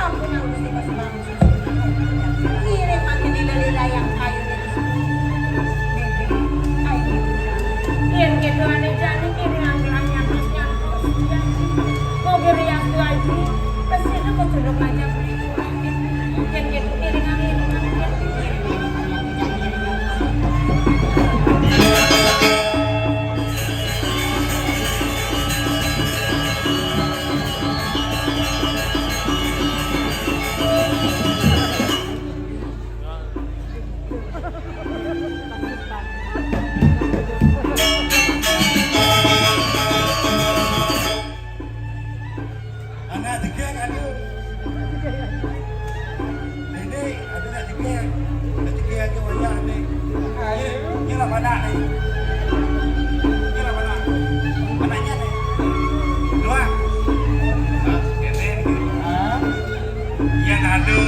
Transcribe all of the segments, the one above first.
ampun ang gusto ko sa mga susunod. Hirin man nila yang kayo nila sa bebe. Ay, Iyan gitu ane jani kiri anggelang nyantos nyantos. Kau kiri yang tu aja. Pasti itu kau sudah banyak beribu angin. Iyan gitu kiri angin. Anak degeng ada. Ini ada nak degeng. Nak degeng ke wayang ni. Ni lah mana ni. Ni lah mana. Anaknya ni. Dua. Ini. Yang ada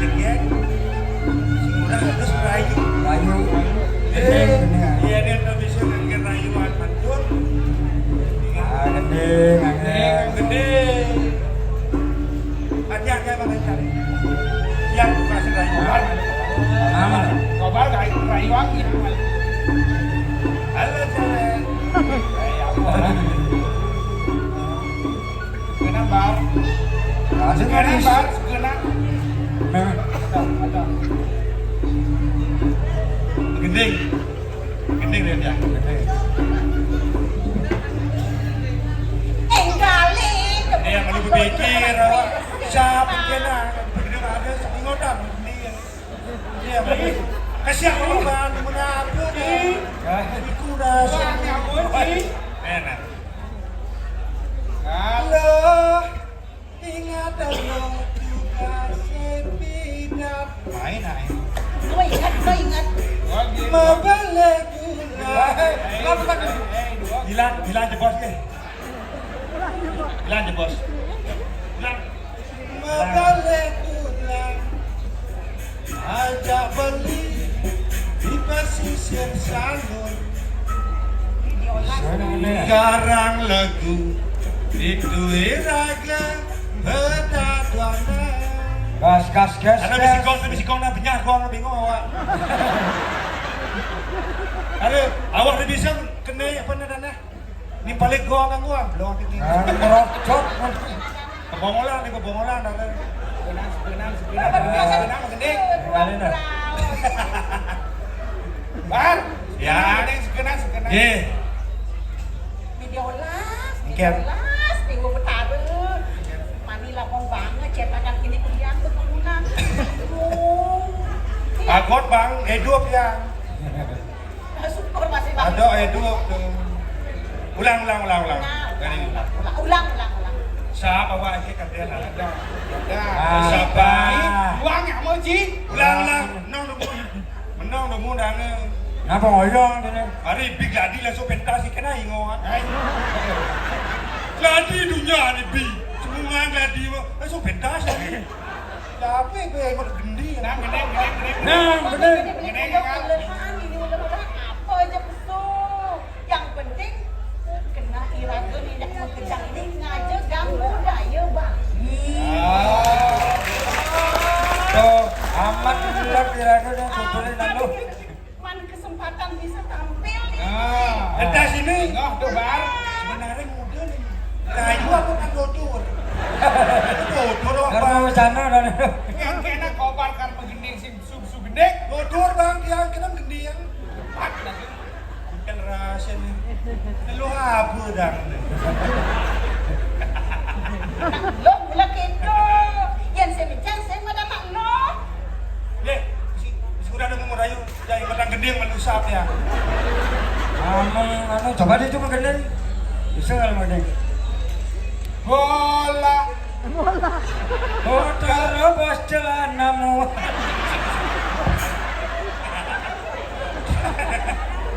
degeng. Si muda harus rayu. Rayu. Iya dia tak bisa dengan rayuan mantul. Gendeng. Hati-hati makan cari. Yang kasih rayuan. Nama. Kau baru rayuan gitu. Halo cewek. Kenapa bau? Kenapa? Gendeng. Gendeng dia. galing. Dia malu berpikir awak. Siapa kena? Begitu ada saking odang dia. Dia malu. Kasihan orang mengaku ni. Jadi kuda semua. Enak. Halo. Ingat Allah juga sepindah. Main. Gue ingat. Mabalik gula. Hilang je bos ke? Hilang je bos. Hilang. Mabalik gula. Ajak beli di pesisir salur. Garang lagu itu iraga berdaduana. Gas. Ada bisikong na benyah gua nggak bingung awak. Ada awak ni bisa kena apa nadana? Ni balik gua ngang gua belum ini. Merocok. Kebongolan ada. Benang gending. Mana dah? Bar. Ya. Sekenang. Ye. Video las, Ikan. minggu pertama. Manila kong banget cetakan kini kuliah tuh pengguna. Agot bang, hidup yang. Syukur masih bang. Ada hidup tu. Ulang. Ulang. Siapa awak ke kata lah. Ada. Siapa? Uang yang mau ji. Ulang. Menang dulu dah ni. Napa ngoyong ni? Hari big ladi lah so pentas kena ingat. Ladi dunia ni big. Semua ladi so pentas ni. Tapi gue mau gendi. Nah, bener. Ini apa aja besok. Yang penting kena iraga ni nak mengejar ini ngaja ganggu daya bang. Tuh, amat bener kira-kira dah tuturin lalu. Mana kesempatan bisa tampil ni. Entah sini. Tuh bar. Sebenarnya muda ni. Kayu aku kan dodur. Dodur apa? Karena sana dah. Yang kena kobar karena gending sing sub gending. Dodur bang dia kena gending yang. Pat lagi. Bukan rahasia ni. Lu apa dah? Lo mula kedo. Yang saya bincang saya mana mak lo. Leh, sudah ada merayu jadi matang gending menusap ya. Anu coba dia cuma gendeng. Bisa kalau gendeng. Bola. Oh, terobos celanamu.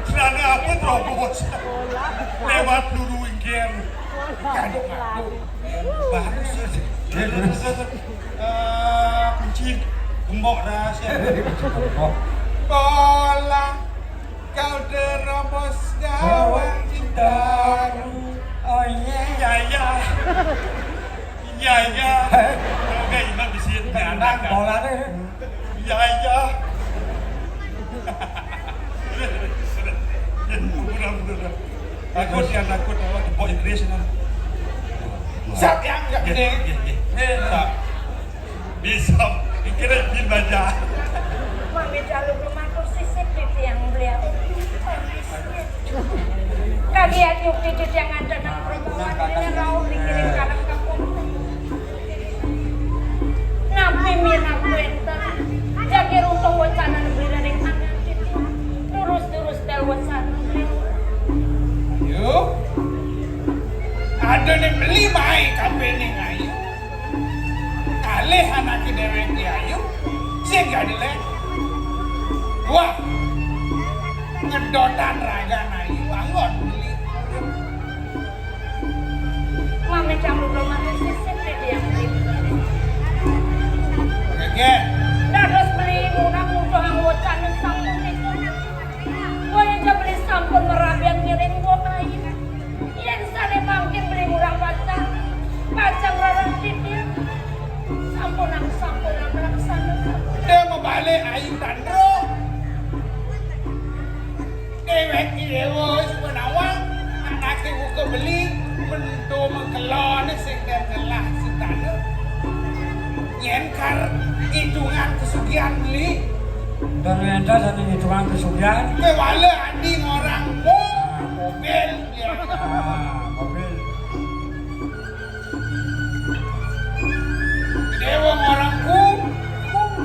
Celana apa terobos? Lewat dulu ingin. Kadang-kadang. Bagus saja. Kunci gembok rahasia. Bola. Kau terobos gawang cintamu. Oh iya. Ya. Oke Nang bolane. Iya iya. Udah. Takut ya takut awak kepok Inggris nah. Siap yang enggak gede. Bisa. Kira bin baca. Mami jalur rumah sisip di tiang beliau. Kagian yuk titit yang ada nang perempuan ini raung dikirim kalang kampung. Napi minat kuenter. Jadi runtung wacana negeri dari tangan titit. Terus del wacana beliau. Yuk. Ada yang beli baik kape ning ayu. Kalih anak dewek di ayu. Sing gak dilek. Wah. Ngedotan raga ayu anggon beli. Mami jalur rumah sisip di tiang beliau. Oke. Dados beli mudah-mudah yang wacana sampun itu. Waya aja beli sampun merabian ngiring gua ayu. Yang sare mungkin beli murah baca rarang titir. Sampun aku sana. Dia mau balik ayu tandro. Dewek di dewa sebenawang. Anaknya buka beli. Mendo mengkelon sing telah sitana. Yen kar hitungan kesugihan beli. Dan enta satu hitungan kesugihan. Kewala adi orang mobil dia. Mobil. Dewa orang kum.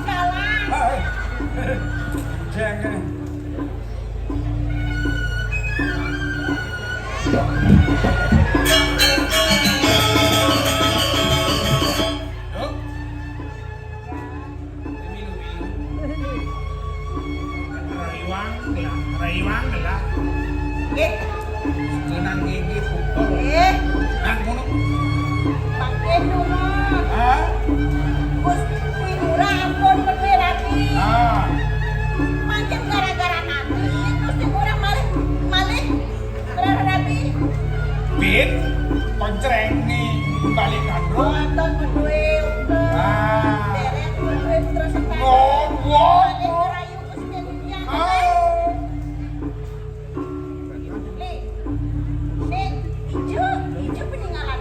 Kalah. Jangan. Yuk. Milu-milu. Rayuang lah. Senang gigi pukul. Nang mono. Pakai dulu. Ah. Gusti murah ampun berpirapi. Ah. Macam gara-gara nabi, Gusti murah malih berarabi. Bin koncreng nih balik kandro. Nonton berdua untuk Ah. derek berdua terus sekarang. Wow. Malih merayu Gusti dunia. Ah. Nih, hijau peninggalan.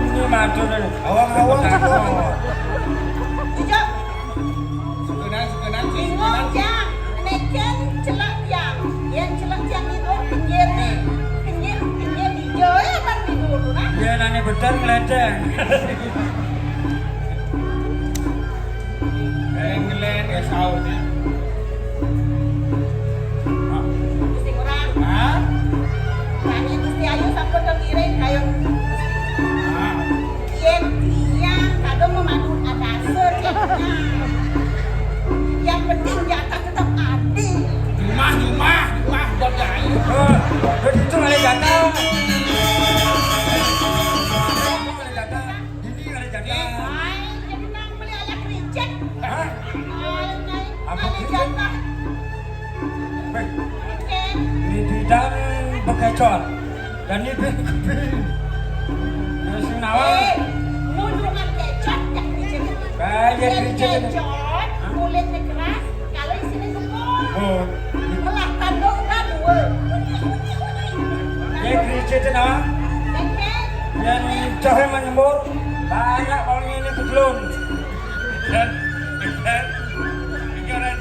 Ini mantul ni. Awang-awang. Hijau, Sekenan bingung jang. Neken celak jang. Yang celak jang itu pinggir nih. Pinggir hijau ya kan tidur nah. Dia nani betul ngeledeng. England ya Saudi. Gusti murah. Ah. Tanya Gusti Ayu sampai kekiring kayak Ah. yang tiang kadang memandu ada seceknya. Yang penting di atas tetap ada. Rumah buat Ayu. Oh, begitu kali kata. Ini kali kata. Ay, jadi nang beli ayak ricet. Hah? Apa Apa ricet? jatah Baik. ricet? Ini bidang bekecot. Dan ini keping. Senawa. Nunjungan kecot yang ricet. Kayak Yang ricet ini. kecot, kulitnya keras, kalau isinya gempol. Oh, Belah tanduk dah dua. yang ricet itu nama. Kecet. Yang cahaya menyembur. Banyak orang ini ketelun. Dan pikiran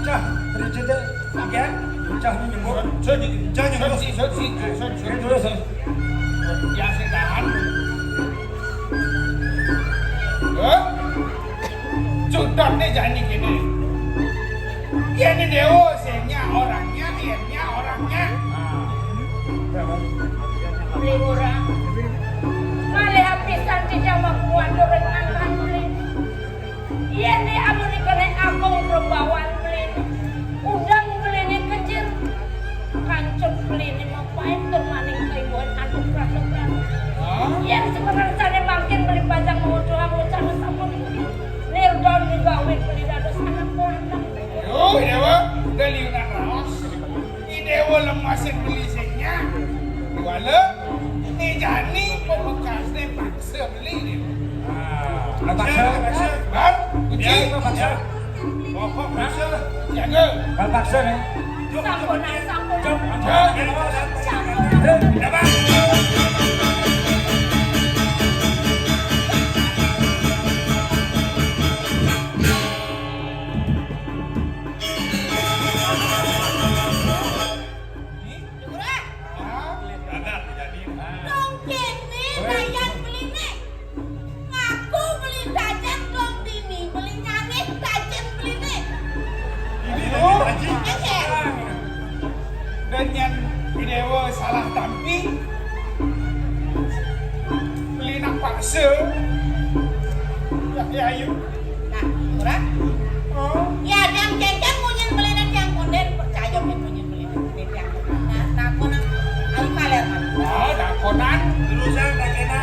Cah, ricet itu. kan Cah menyembur. jangan Sotsi. Ini dulu sih. Ya sedahan. Cudot nih jadi gini. Ya ini dewa sehnya orangnya, ianya orangnya. Beli murah. Malih hapisan tidak membuat dorong angkat beli. Iya nih amun dikene akong perembawan beli. Udang beli ini kecil. Kancuk beli ini mau pain maning kaibuan aduk pratok-pratok. Yang sebenarnya sana makin beli pajak mau doang ucap sampun. Nirdon digawe beli dados anak lanang. Yo, dewa, dari Ya, Apa paksa? pokok paksa. Jaga. Kalau paksa nih. Sampunan, sampunan. Apa? Murah. Ada jadi. Dong kene kayak beli nih. Ngaku beli jajan dong dini. Beli nyangit jajan beli nih. Ini tuh. Oke. Dan yang video salah tampi. Beli nak paksa. Ya ayo. Nah, murah. Oh. Ya, yang kengkeng munyin beli nih yang konden percaya munyin beli nih yang konden. Nah, aku nang ayo kaler kan. Oh, dakonan. Terusan tak kena.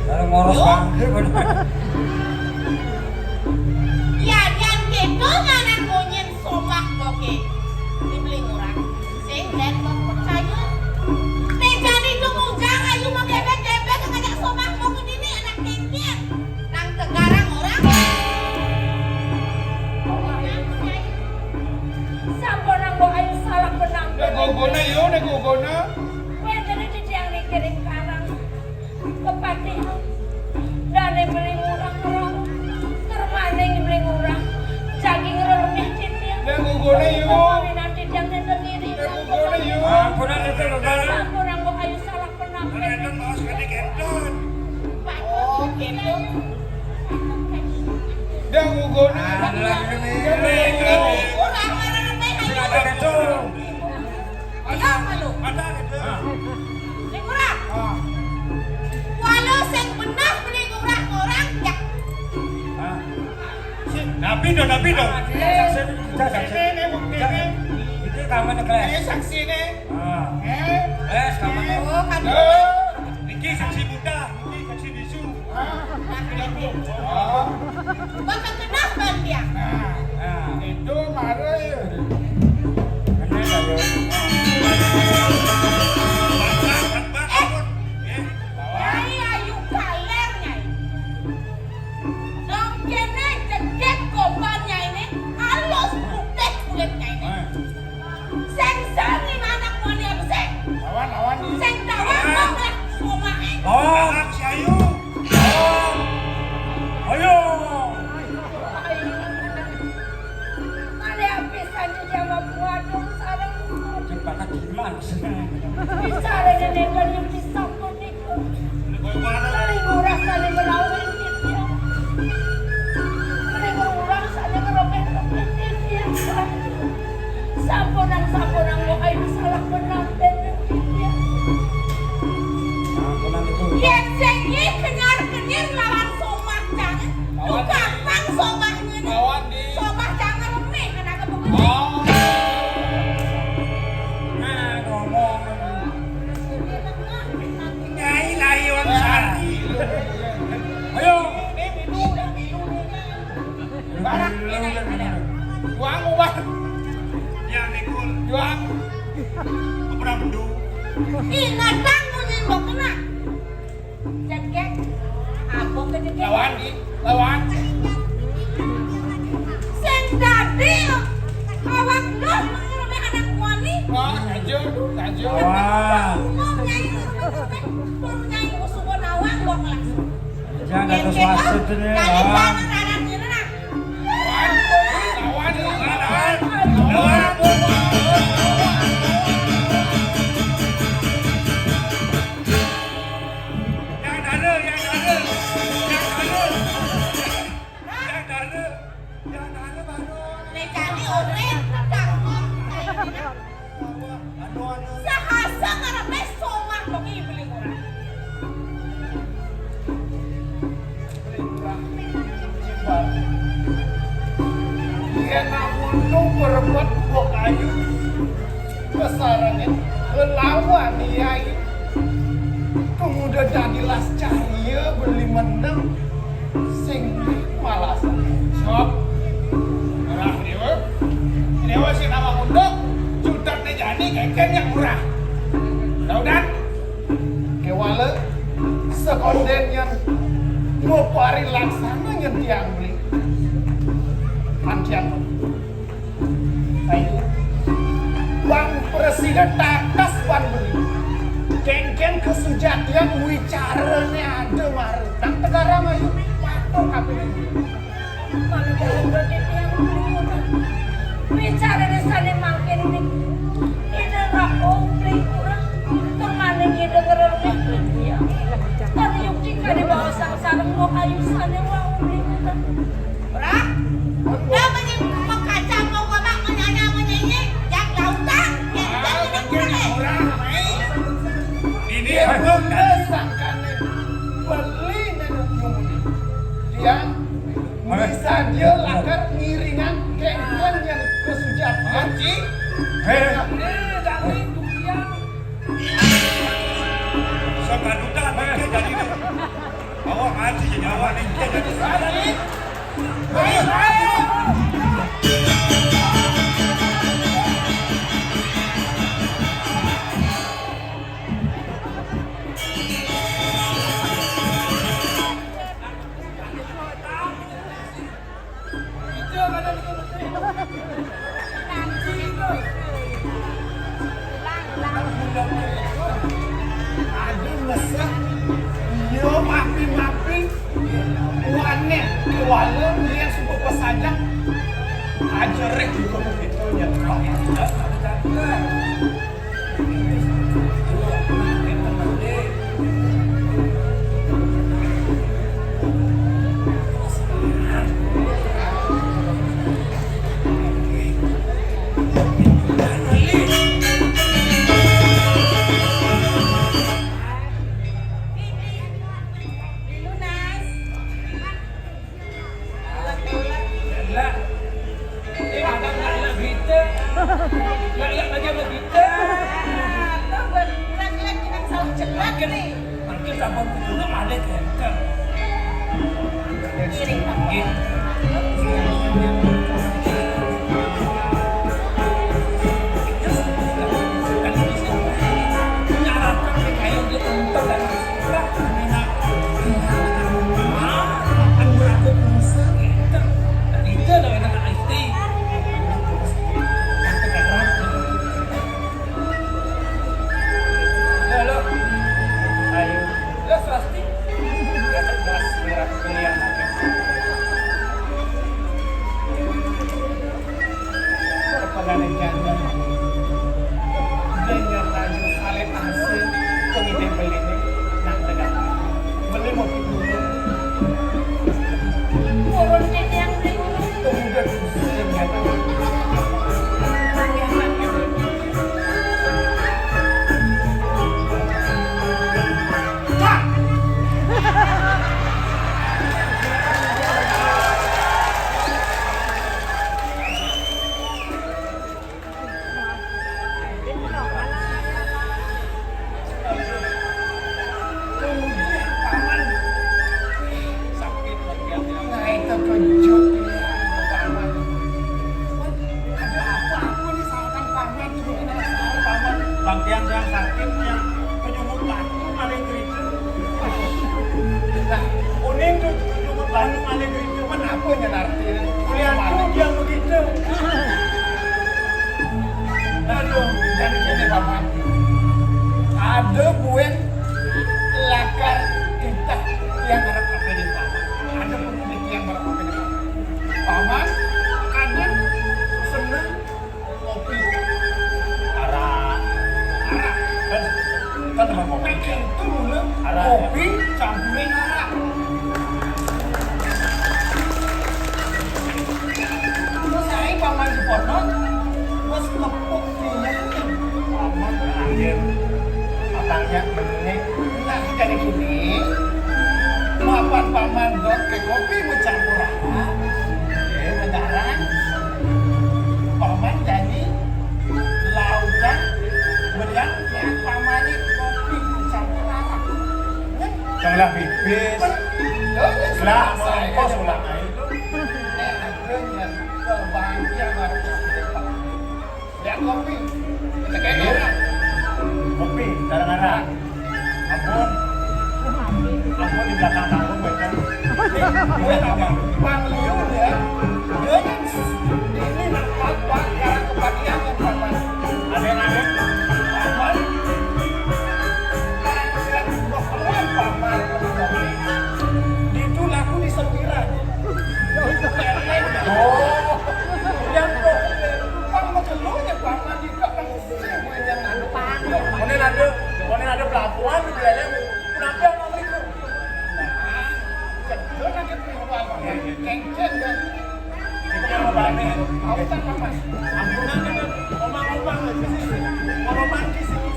Kalau ngorok bangke bener. Ya, yang gitu nganan munyin somak boke. Dibeli murah. Sing dan mau percaya. Nih jadi ujang ayo mau gebek-gebek ngajak somak mau ke dini anak kengkeng. Nang tegarang orang. Sampunan kok ayo salah penampilan. Negogona yo, negogona. Kue tadi yang dikirim karang ke Patihan dari beli murah orang termaning beli murah jaging remeh titian Negogona yo. nanti yang sendiri Negogona yo. Ampunan itu kagak. sampunan kok ayo salah Kalau penampilan. itu mau sekali kenton. Oh, gitu. Negogona. Adalah ini. Orang orang remeh Ada ayo. itu. Ayo malu. Ada gitu. Beli murah. Ah. Walau sing benar beli murah orang ya. Nabi dong. Ini bukti ini. Itu kamu kelas. Ini saksi nih. Ah. Eh. Les kamu. Oh, kan. Niki saksi muda, niki saksi bisu. Oh. Bakal kenal kan dia. Nah, Nah, itu marah ya. ini kalau Nyai ayu kaler nyai. Dong kene cedek kopan nyai ini halus putih kulit nyai ini. Seng sangi anak moni apa seng? Lawan nih. Seng tawang kok lah sumahe. oh, Si Ayu. ayo. Ada habisan sama buadong sarang Cepatan gimana sih? bicara dengan yang disampun itu saling murah saling merawat titian saling murah saling merawat titian sampunan kok ayo salah penampilan titian. Ampunan itu. Yen seng iki kenyar-kenyar lawan somah jangan. Tuh gampang somah ngene. Lawan di. Somah jangan remeh anak kebuka. Oh. Nah, ngomong. Nyai layuan sari. Ayo. Ini minum dah minum. Barak ini ada. Juang ubah. Ya Nikul. Juang. Pernah mendu. Ingat tang munyin mbok kena. Cekek. Apa kecekek? Lawan di. Lawan. Seng dadi awak lu remeh anak wani. Oh, kajul. Awas. Ngomong nyai remeh. Nyai usuhun awak mbok langsung. Jangan terus wasit ini. Jadi Lawan. jangan ada diri nah. Lawan. Yang dada. Baru. Nek jadi urip takut. Sahasa ngarepe somah kok iki beli murah. Ya namun tu berbuat buat kayu. Besarannya lawan dia ini. Kemudian jadilah cahaya beli menang. Sing malas. Sob. Murah dewa. Dewa si nama untuk. Jutak nih jadi keken yang murah. Tahu dan? konden yang mau pari laksana yang tiang beli pancian ayo Bang Presiden takas pan beli ken kesujatian wicaranya ada marutang tegarang ayo patok kabeh Mana kalau berarti yang bicara di sana makin ini rakopli kurang kemana dia dengerin dia tadi yuk jika di bawah sang-sang mau kayu sana wah uli Ora? Dah menye makacang mau kamak menanya menyanyi jak lautan. Yang ini kurang. ini belum sangkane beli nenuk nyumudi dia bisa dia lakar ngiringan kengken yang kesujatian Sepadutan mereka jadi awak ngaji jadi awak ni dia jadi salah ni. Aduh mesra yo mapi wane wala lian suku pesajak aja rek juga begitu nyetok Lunas. Tuh berat kita salah cepat nih. Kirim apa? turun di yang Nah itu kejut paman. Ada apa nih salahkan paman juga kena salah paman. Bagian yang sakit yang penyumut batu maling geritu. Nah, kuning tuh penyumut batu maling geritu kenapa nyenarti? Kuliah tuh dia begitu. Aduh, jadi gini paman. Ada buen lakar kita yang harap apa di paman. Ada pendidik yang harap apa di paman. Paman, kadang seneng kopi. Arak. Kan teman kopi. Itu dulu Arak. kopi campurin arak. Terus saya paman di pondok, terus kepuk dia. Paman terakhir, matangnya menengah. Nah, jadi gini, mapan paman dot ke kopi mencampur arak. Beneran, paman jadi lautan berian yang paman ini kopi mencampur arak. Janganlah bibis. Lah, melengkos ulang itu. Lihat kopi, kita kayak Iya. orang. Kopi, darah-darah. Ampun. belakang tahun mereka. Gue agak panggil ya. Dia ini nampak karena kebagian yang paman. Aden-aden, paman. Silat bahkan paman itu laku di sempiran. Oh, yang pang magelonya paman di belakang yang ada paman. Konen ada pelabuhan di dalam. Kenapa yang mau itu? Nah, jangan nanti keluar paman. Ceng-ceng kan. Itu yang mau balik. Mau tak paman? Ampunan kan. Omang-omang di sini. Omang di sini.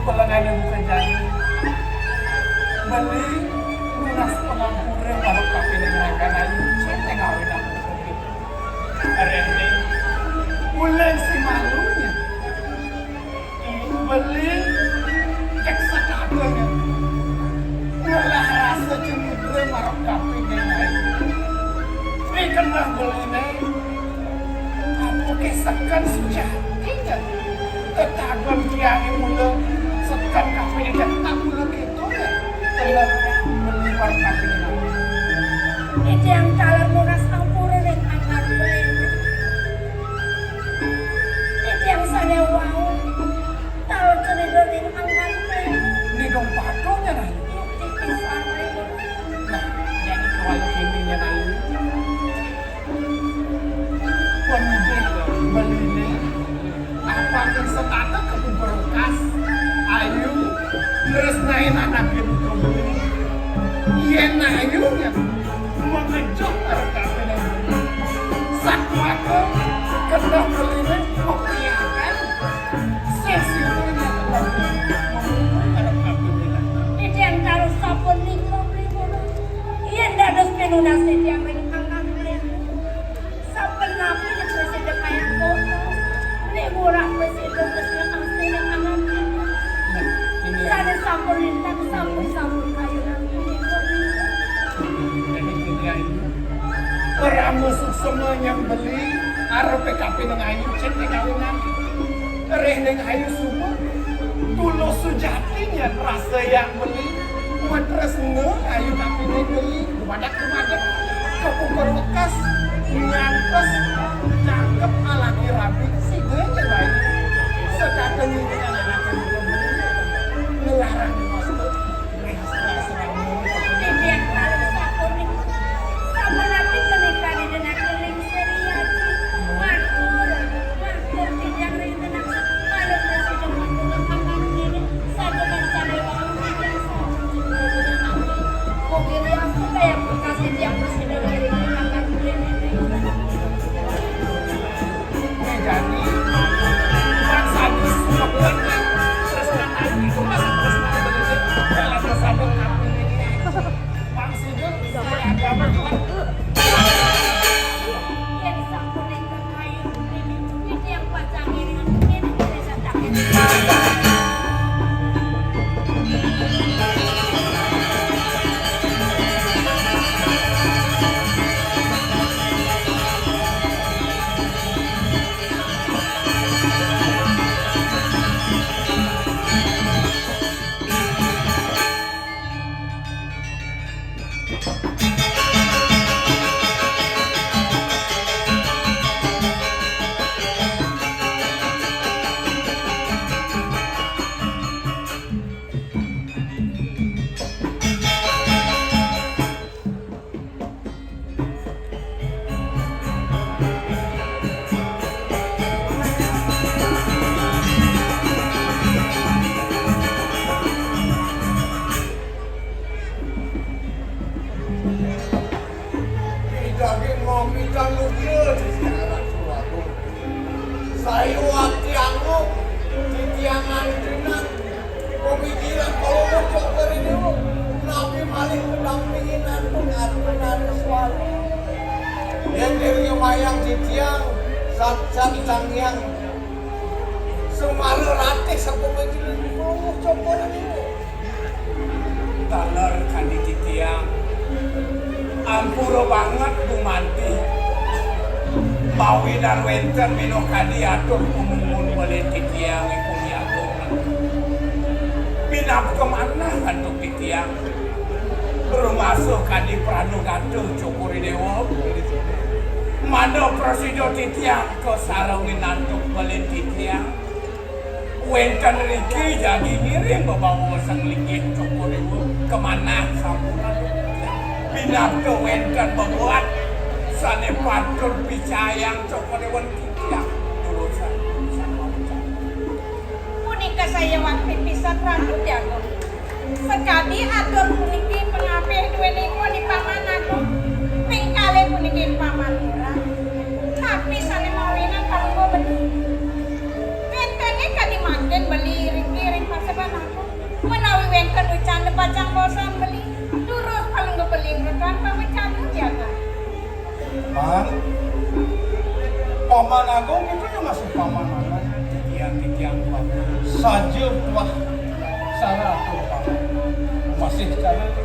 Pelengannya bukan jadi beli lunas pengampure baru kafe dengan ayu centeng awin aku Rene bulan si malunya beli cek sakadanya ngelah rasa cemudre marok kafe dengan ayu ini kena beli nih aku kesakan sejatinya tetapan kiai mula sekan kafe ini tak mula gitu ya telah meliwar kafe ini Itu yang talar munas ampura dan angkat beli. Itu yang sana wow. Talar cenderung dengan angkat beli. ini dong padonya nah Tipis aneh. nah jadi kalau kininya nah penting beli ini apa yang setata ke berkas ayu terus naik anak itu beli iya nah ayunya mengejut kafe ini sakwa ke kena beli ini mempiakan sesinya tetap memulai kafe ini Itu yang talar sabun nih beli. Iya ndak ada penunas itu yang main angkat beli. Sabun napi di presiden kayak kotor. Ini murah presiden asli yang angkat beli. nah ini Sana sabun lintang sabun kayu nanti. jadi ini ayu orang musuh semua yang beli arep PKP dengan ayu centeng kawinan reh dengan ayu semua tulus sejatinya rasa yang beli matres nge ayu tapi ini beli kebadak kepukul bekas nyantes cakep alaki rapi si gue baik sekatan ini dengan anak ngelarang master Itu yang talar sabun nih. Sabun napi menikah di denak keling seriaji. Matur tidak ring denak malu presiden matur angkat beli. Saya dengan sana wow. Mungkin aku kayak bekas yang presiden ring angkat beli. jadi kan sadis sebenarnya terus kan itu masih terus beli dalam kesabut kafe ini Bang Sidul saya ada berkelan Yang sabun itu kayu ini. Itu yang pacang ini. Ini bisa takin. Tidak ngomi dan lugil di siaran suatu. Saya waktu yang di tiangan dinan pemikiran kalau mau coba ini nabi paling pendampingan benar-benar suatu. Yang dari wayang di tiang sat yang semalu latih sampai begini mau coba ini. taler kadi titiang ampuro banget gumanti mawi dan wenten mino kadi atur umumun beli titiang iku niagung minap kemana untuk titiang bermasuk kadi pranugatu cukuri dewa mano prosido titiang ke sarungin antuk beli titiang wenten riki jadi ngirim bawa sang linggih cukuri kemana sampurna binatu wenten membuat sane patur picayang cukuri wan titiang urusan Punika saya waktu pisan ratu jago. Sekali atur puniki pengapih duwenipun di paman aku. Pingkale puniki paman murah. Tapi sane mawinan kanggo beli. Wentene kadi mangken beli iring-iring paseban aku. Menawi wenten ucan pacang bosan beli. Turut paling beli rekan pawecan jaga. Man, paman agung itu yang masih paman agung. titiang Saja buah sana aku paman. Masih cara aku.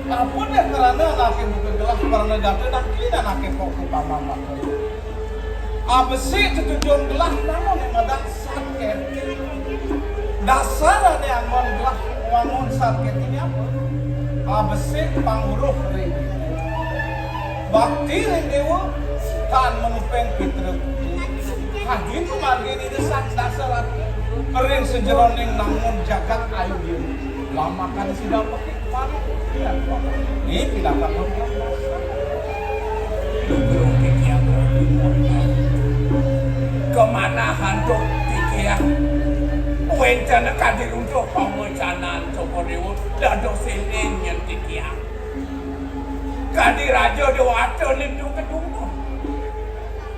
Apa dia kerana anaknya bukan gelas karena gata nak kini anaknya kok ke paman bakal. Abesi tujuan gelas namun yang ada sakit. Dasar ada yang mau gelas wangun sakit ini apa? Abesi panguruh ring. Bakti ring dewa kan menupeng pitruk. Haji itu margi ini desak dasar kering sejeroning namun jagat ayu dia. Lama kan sudah pakai kepala. Ini tidak akan Lugurung titiang kemana handuk titiang wencana kadi untuk pamecanan cokodewo dado silin yang titiang kadi raja dewata lindu kedungu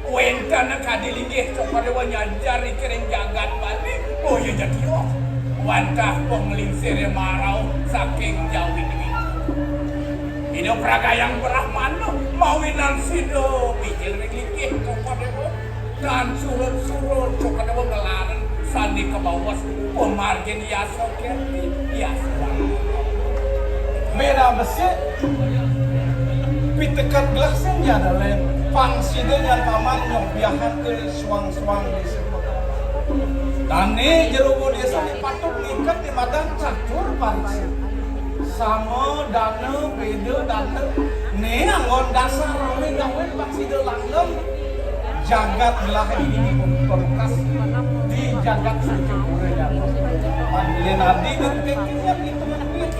wencana kadi linggih cokodewo nyajari kering jagat balik oh ya jadi wantah penglingsir marau saking jauh ini hidup raga yang berahmanu mawinan sido pikir linggih cokodewo dan surut-surut cokodewo ngelaran sandi ke bawah pemargin yaso kerti yaso merah besi pitekat gelasnya dalam pangsida yang paman nyobiahan ke suang-suang di sebut dan ini jerubu desa ini patut ikat di madang catur paris sama dana beda dana ini anggon dasar ini gawin pangsida langgeng jagat gelah ini memperkas di jagat suci kurenya panggilin adi dan kekirnya itu menurut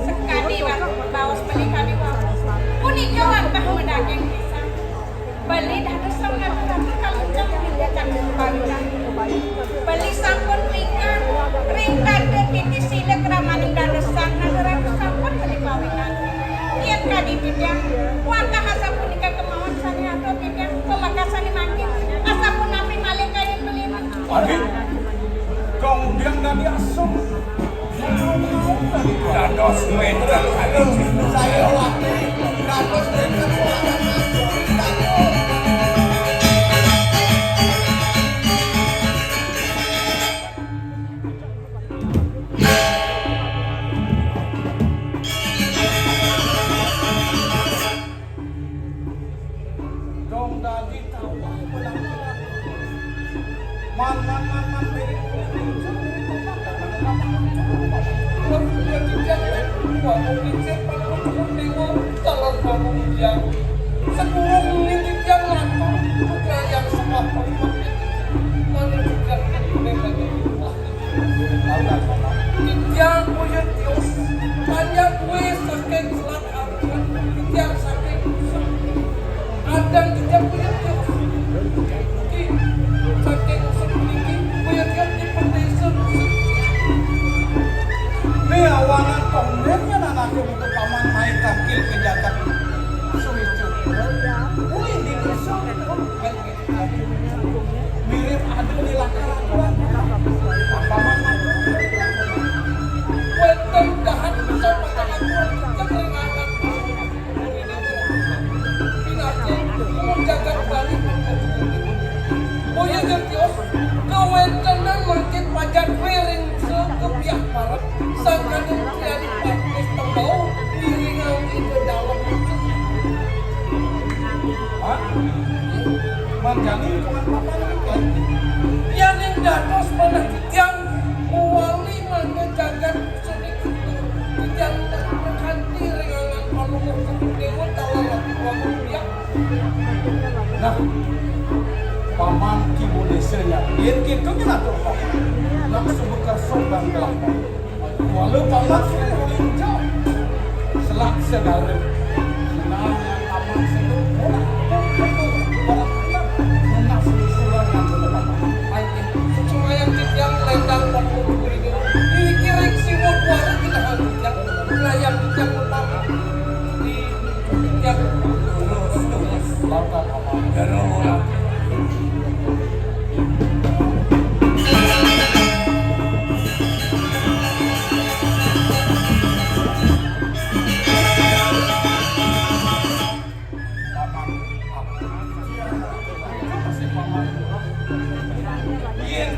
Sekali waktu bawas beli kami waktu. Punika wantah medaging pisang. Beli dados sangat-sangat kalau jam hingga canggung pawitan. Beli sampun ringka, ringkat ke titis sila keramaning dadosan nadaraku sampun beli pawitan. Lihat kadi tidak, wantah asap punika kemauan sani atau tidak, pemakasan makin. Asap pun napi malih kaya beli. Adi, kemudian dari asum dados wencana kadi saya waktu dados dengan dong tadi tahu man awangan kongrennya anakku buku paman main takil ke jagat suwicu uli di desa mirip adu di lakaran paman wenten dahan bisa pasangan kekeringan binatang jagat balik oh ya jentios kewentenan makin pajak wiring sekebiak Manjani dengan paman kan. Yang dados mana kijang wali mana jagat sedikit kijang kanti rengangan palungan dewa tawaran wangun biak. Nah, paman kibodesenya yen kitu nya atur paman. Langsung bekerson dan gelap. Walau paman sudah linjau selak segala senangnya paman sedang bola menas susulan yang berlepas aja semua yang kijang lendang pokok berido ini kirek si wara kita hanya layang kijang pertama di kijang terus lautan paman garola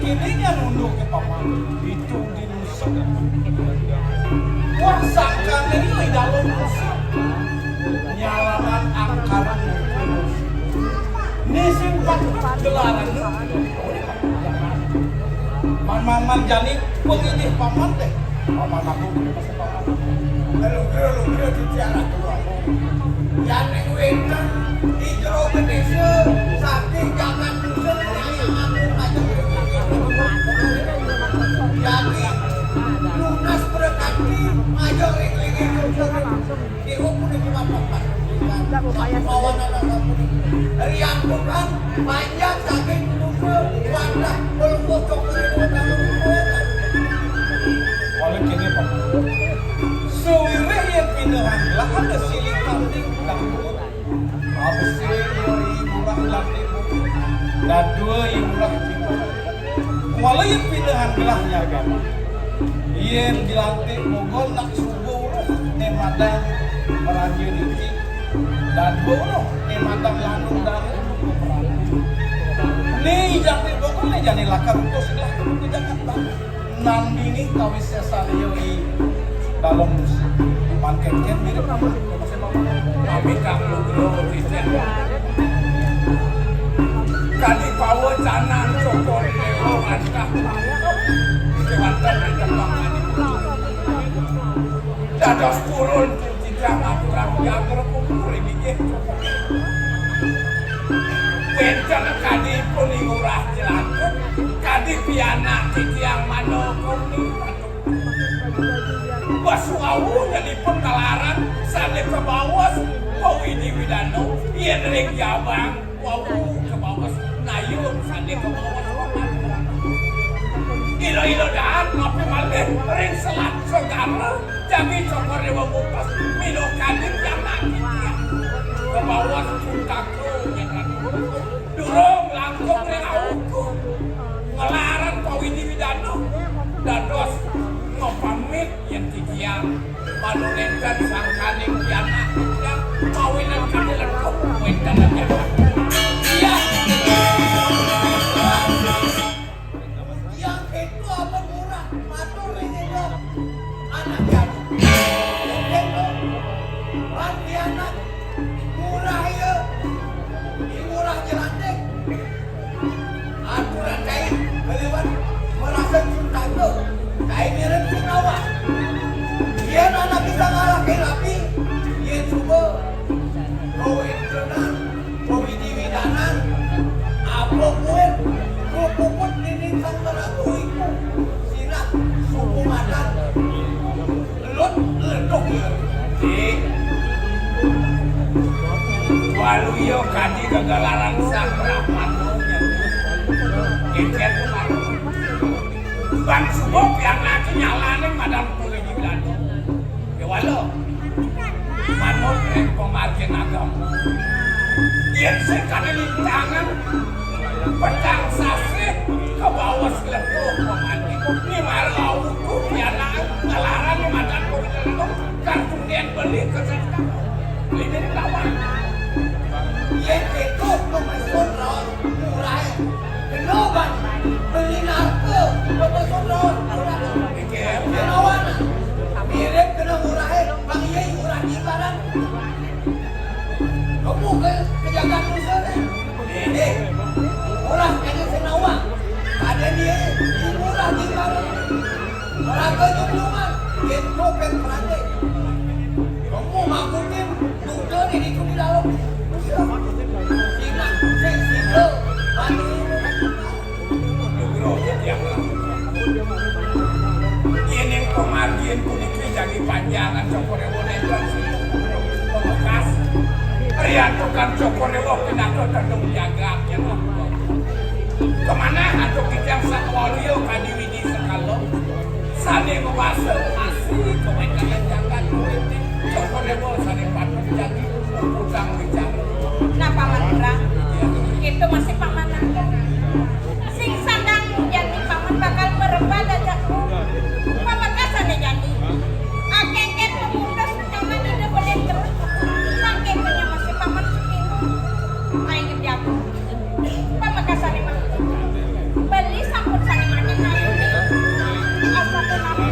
kininya nunduk ke paman itu dinusuk wah sangkan ini dalam musik nyalakan angkaran ini simpan gelaran man jani pengidih paman teh paman aku pasti paman lu bicara keluar jangan wetan di jero gedese sakti jangan dusun yang aku aja jadi lunas berkati aja ring-ringin di hukum di papan kawan dari yang bukan panjang saking dusun wadah belum bocok oleh kini pak sewireh yang pindahan lah ada silik landing dangdut apa sih murah landing dan dua yang murah walau yang pindahan gelahnya agama yang dilantik mogol nak subuh nemadang merajin itu dan boroh nemadang lanung dan nih jangan mogol nih jangan lakar untuk silah untuk jangan bang nan ini kawis sesarioi dalam musik manken mirip nama kami kamu grow tidak kali bawa canan cokor dewa angka kewatan dan kembangan dados turun tidak aturan yang berkumpul ini bencana kadi pun ingurah jelangkut kadi pianak titiang manokong ni basu awu nalipun kalaran sane ke bawah Widi Widano iya dari Jabang wawu ke bawah Nayun sane ke bawah ilo daan ngopi malih ring selat segala jami cokor dewa bukas mino kadim yang nanti ke bawah kuntaku durung langkung ring awuku ngelaran ke Widi Widano dados ngopamit yang tigiang manunenkan sangkaning jana yang mawinan kadilan kepwetan dan jana iya yang itu apa murah matur ini dong anak jana mungkin dong mati anak murah ya ini murah jelantik aturan kain kelewat merasa cinta itu kain mirip Sinawa dia anak bisa ngalah kelapi dia coba kau internal kau diwidanan apa kuen kau puput dinding santara kau itu silah suku madan lut leduk di walu yo kadi kegalaran sang rahmatunya kecet kemarin bang subok yang nanti nyalanin madam kulit Wilano ya walau manut pemargin agama yang sekali tangan pedang sasri ke bawah seletuh pemargin ini marah hukum ya ngalaran madam kulit Wilano kartu dia beli ke sekitar beli dari lawan yang itu pemesonan murah kenoban beli narko pemesonan kenoban mirip kena murah bang iya murah di barang kamu ke kejagaan usaha ada tandung jagat ya Allah. Kemana ada kijang satwario kadiwidi sekalo sane mewasa asli kemekalan jagat politik contoh demo sane patut jadi utang bicara. Nah paman Urang, itu masih paman aku. Sing sandang jadi paman bakal merebah dajakku. Paman kasane jadi. Akeken pemuda paman ide boleh terus. Akekenya masih paman sekilo. Aing jago. Paman kasane mah. Beli sampun sane makin aing. Asal nama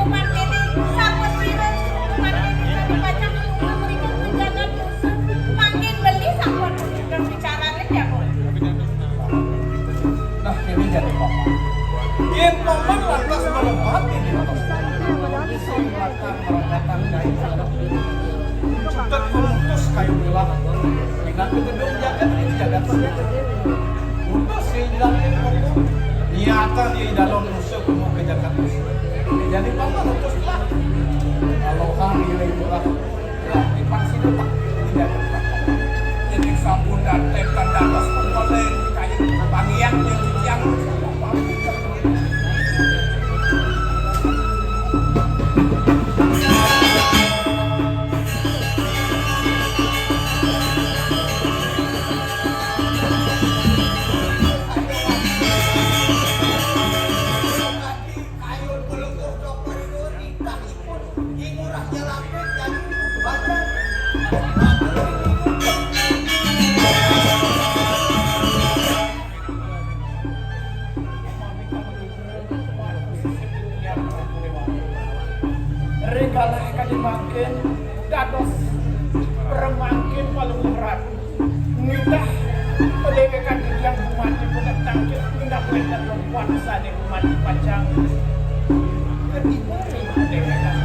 umat ini sampun virus umat ini sane baca memberikan penjagaan musuh. Makin beli sampun dan bicara ya kok. Nah ini jadi paman. Yen paman lantas menempati di atas selatan merangkatan dari sana. Sudah kumus kayu gelap. Ingat ke gedung jagat ini jagat saja. Untuk si dalam komo niatan di dalam musuh kamu ke jagat musuh. Jadi paman utuslah. Kalau kami itu lah dipaksa tak tidak dapat. Jadi sampun dan tekan atas pemoleh kayu pangiang yang regalah kali makin dados permangkin paling berat ngidah pendewekan yang mati pada tangkit tidak boleh perempuan saja mati pacang ketiga pendewekan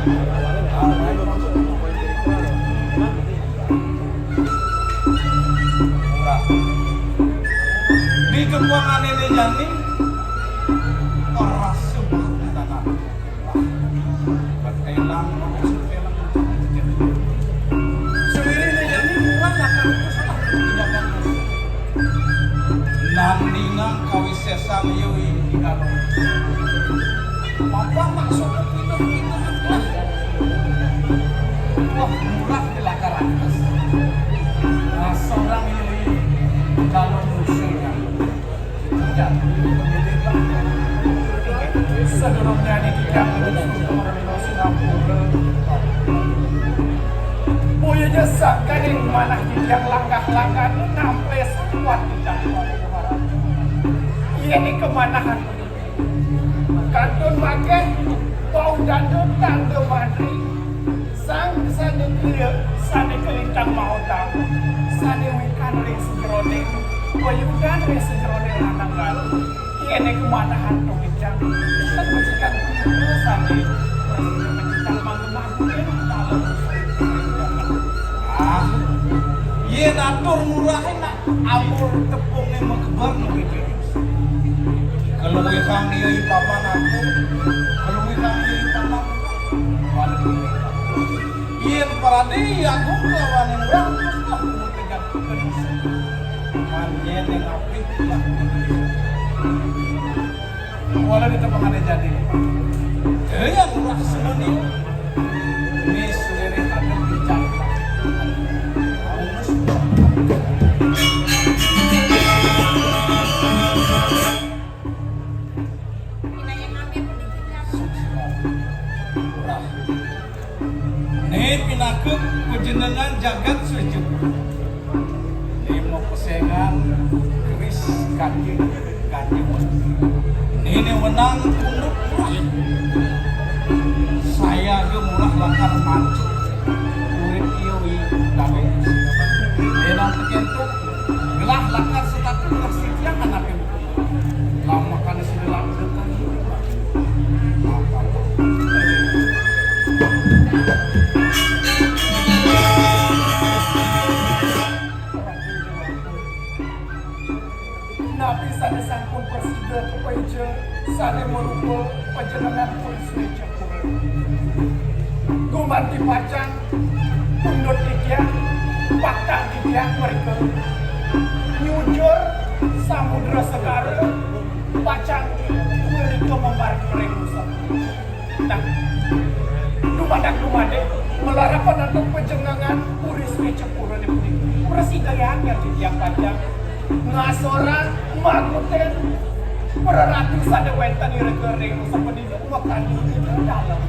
di keuangan ini jani orang sebab di tanah elang sendiri jadi murah akan salah tindakan nandingan kawisesan yui di dalam apa maksud itu wah murah kelakaran nah seorang yui dalam musuhnya jadi sebelumnya ini kita Boyo jasa kaning manah yang langkah-langkah nampes kuat tidak iya ini kemanahan kantun pakai bau dandut tante mati sang sane dia sane kelintang mau tahu sane wikan ring sejerone boyo dan ring sejerone lanang lalu iya ini kemanahan tuh bincang kita majikan sane majikan mantu-mantu iya natur murah nak amur tepungnya mengkebar begitu. Kalau wikang iya paman aku, kalau wikang iya paman, iya parade aku lawan yang orang aku pegang terus. Manjen yang api lah. Walau di tempat ada jadi. Yang murah semua ini sendiri ada bicara. Nih pinaku kejenengan jagat suju. Nih mau pesengan keris kanji. Nih menang unduk murah. Saya ge murah lakar mancu. Urip ieu dawe. Enak tekentu gelah lakar setatu persitian kan api. Lama kan sudah langsung kan. Nabi sana sampun persida kepeja sana merupa penjenengan polisi campur. Gumanti pacang, undut ikian, patang ikian mereka. Samudra Segara pacang mereka membarang mereka. Nah, dumadak dumade melarapan untuk penjenengan uris mecepura di puni. Persidayaan yang tiap panjang ngasora maguten peratusan dewetan ireng-ireng seperti makan di dalam.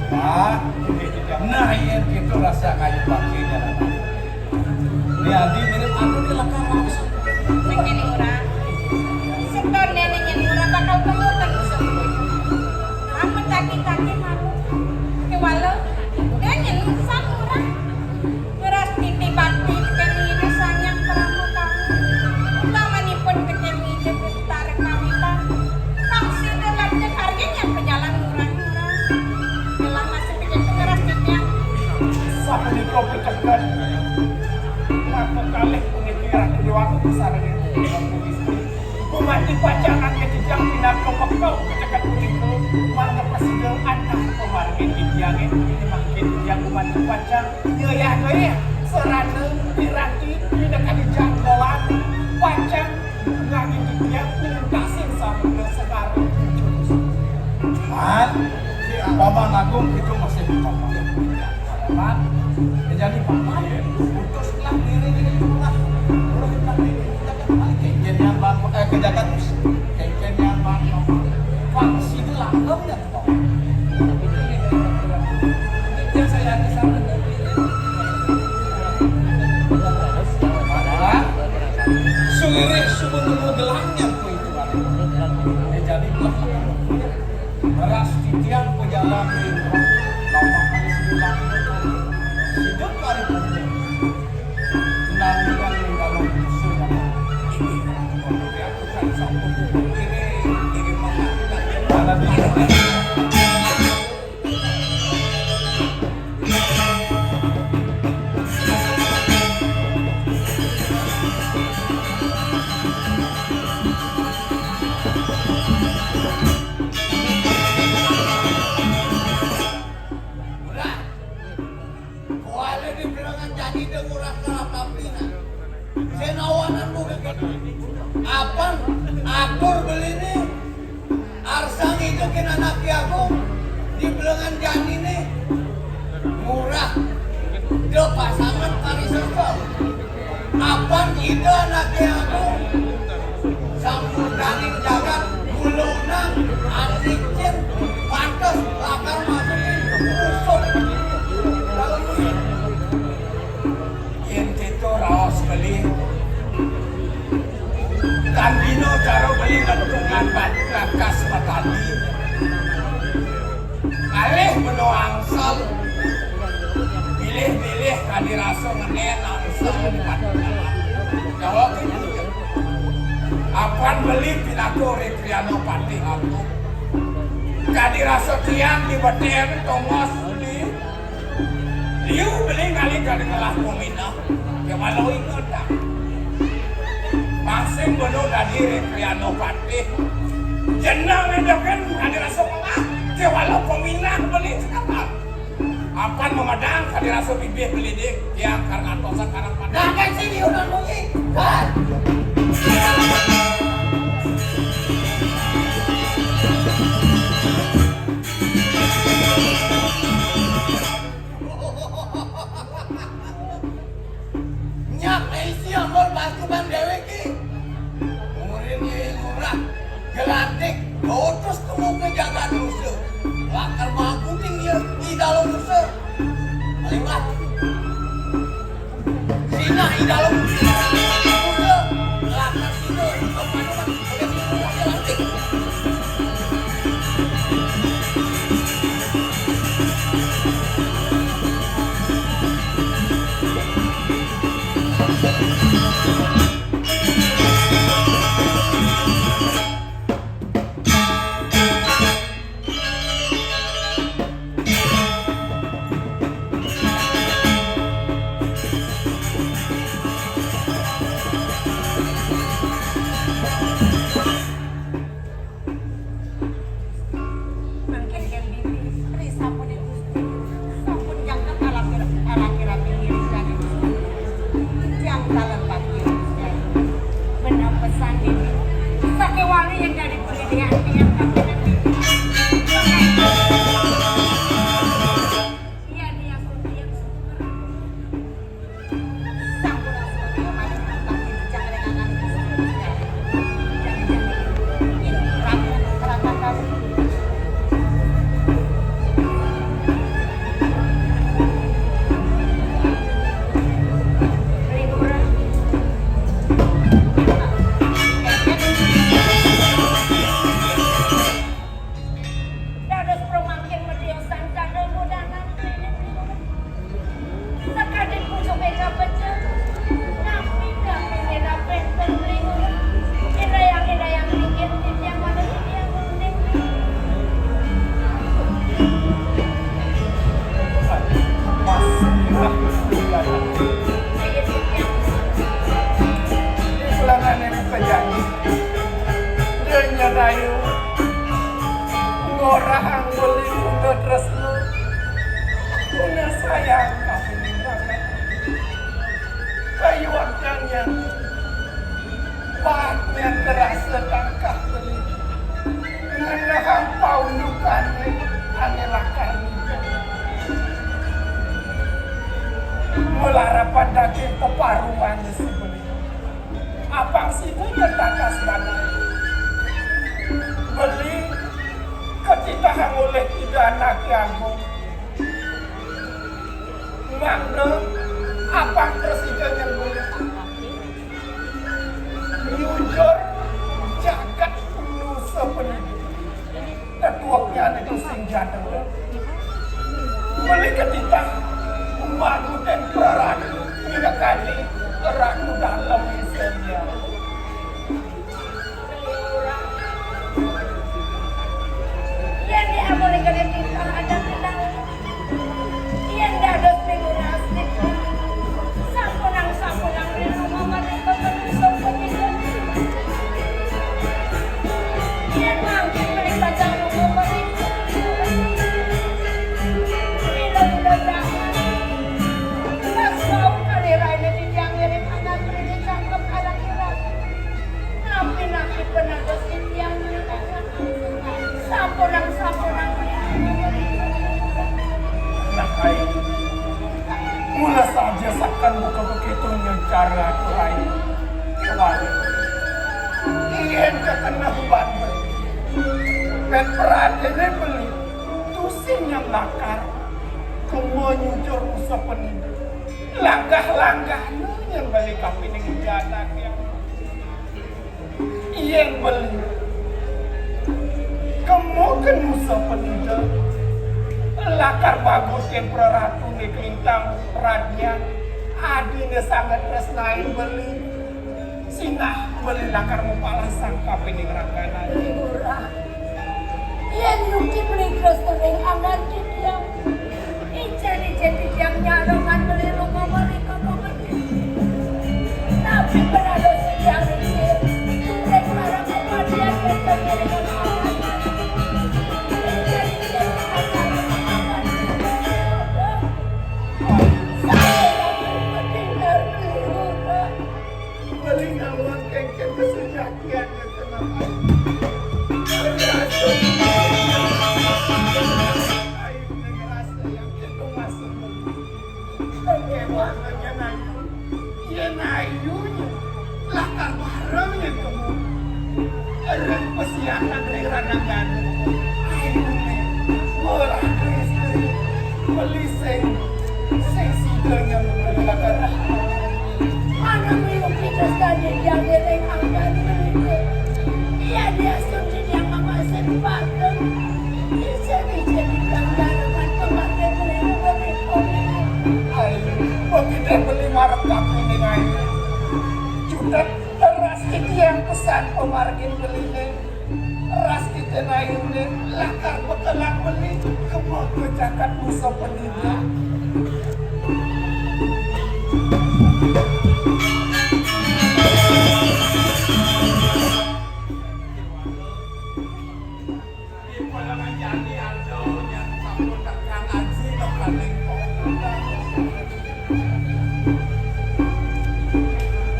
Pak, nah iya itu rasa kayu pakainya. Ini Adi mirip aku di lakar langsung. Begini murah. Setor neneknya murah bakal kemutan semua. Amat kaki-kaki malu. Kewalau dia nyenusan murah. Beras titi batu kami rasanya peramutan. Utamanipun kami jebut tarik kawitan. Tangsi dalamnya harganya pejalan murah-murah. Dalam masih begitu beras titi yang Sampai di kopi cepat. Maka kali pemikiran di waktu besar ini Kumati pacangan kejejang pindah ke pekau kedekat begitu Maka pasidel anak pemargin didiangin Ini makin didiang kumati pacang Nyoya-nyoya serana dirati Didekat di janggolan Pacang ngangin didiang Nungkasin samudra sekarang Man, Paman Agung itu masih paman. Paman, jadi paman. Putuslah diri itulah. Udah kita kejadian yang kejadian kejadian yang fungsi itu langgam ya toh. Itu saya di sana. Adalah sungire sebelum gelangnya tuh itu kan. Jadi beras titian pejalan di lama kali sebulan hidup kali pun nanti kali dalam musuh ini kalau dia aku cari sambung ini mana Apaan akur beli nih arsang itu kena anak aku di belengan jani nih murah do pasangan kari sosok apaan itu anak aku sambut daning jagat gulunang asikcin pantas lakar masukin usuk lalu ini itu raos beli Kandino caro beli lentungan batu rakas matadi alih menu angsal pilih-pilih kadiraso ngenen angsal di batu jawab itu apaan beli pilato rekriano pati aku kadiraso tiang di beten tongos beli liu beli kali kadikelah pemina kemalau ingat tak Masing bener dari Rekriano Patih jenang medokan ada rasa mengah kewalau peminah beli sekarang apaan memadang ada rasa bibih beli dik yang karena tosa karang padang nah kan sini udah nungi kan nyak isi amor basuban dewek gelantik, kau terus tunggu kejagaan musuh. Lakar maha kuning dia di dalam musuh. Lewat. Sina di dalam musuh. Lakar itu kepaduan oleh gelantik. Nya Paknya terasa tangkah beli Ngenahang paundukane ane lakar melarapan daging peparuan sebeli apang situ ketakas banget beli ketitahang oleh tiga anak agung makna apang presiden yang boleh jujur jagat penuh sepenuhnya ketuanya itu senjata beli ketitah madu dan peran tidak kali ragu dalam misalnya Yan di amo ni kanitita ada bilang yan dados figuras nito sampunang rin umamarito penulisong pemilihan yan mangkin melibatang umamarito ilang-ilang mas mau kaliray na bigyan ngirit anak rin sangkap alang ilang napi penados yang sampunang nakai mula saja sakan buka begitu dengan cara lain kemarin ingin kekena beban beli dan peran ini beli tusin yang nakar kemenyujur usaha pendidik langkah-langkah yang beli kami dengan janak yang ingin beli kamu kan usaha pendidik lakar bagus yang peratu di kelintang radnya adine sangat resnain beli sinah beli lakar mupalasang kape di ngerangkana murah yan yung kiplikos na rin angan kitiang ijadi-jadi yang nyarangan beli rumah mereka pemati tapi penado sejang ini tunai marang kematian bertemu dengan beli ngawang kengkeng kesejatian yang kenapa ayu ngerasa yang itu masuk kekewangnya nayu ya nayunya lakar barangnya kamu orang pesiakan reranangan ayunya murah istri beli sing sidanya lakar mana belum kita tadi yang ngereng angkat ini iya dia sudah yang memasak patung bisa-bisa pelanggaran kematian beli rumah mereka begitu beli marah kami dengan juta ras itu yang pesan pemargin beli ras kita nayune lakar betelak beli kemau kejakat musuh pendidik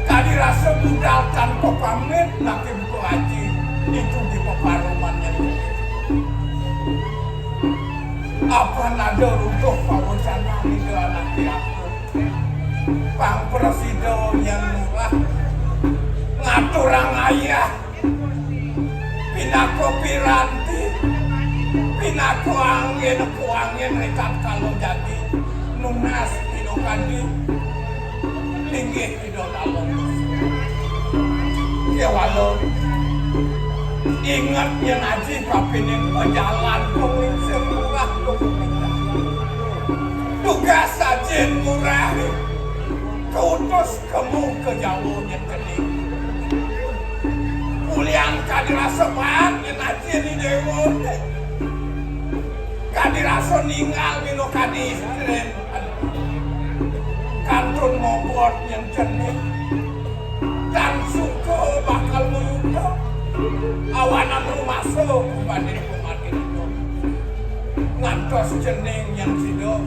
Kali rasa budal tanpa pamit laki buku haji itu di peparumannya apa nada runtuh pawacan kami ke anak aku Pang Presiden yang murah ngaturang ayah pinako piranti pinako angin rekat kalau jadi nunas pinokandi linggih pinodalong ya walau ingat yang aji kapinin pejalan pemimpin murah tugas sajin murah kutus kamu ke jauh yang kening kuliah kadirasa banget yang aji di dewa kadirasa ninggal mino kadistren kantun ngobot yang jernih dan suku bakal meyudah awanan rumah so banding pemakin itu ngantos jening yang sido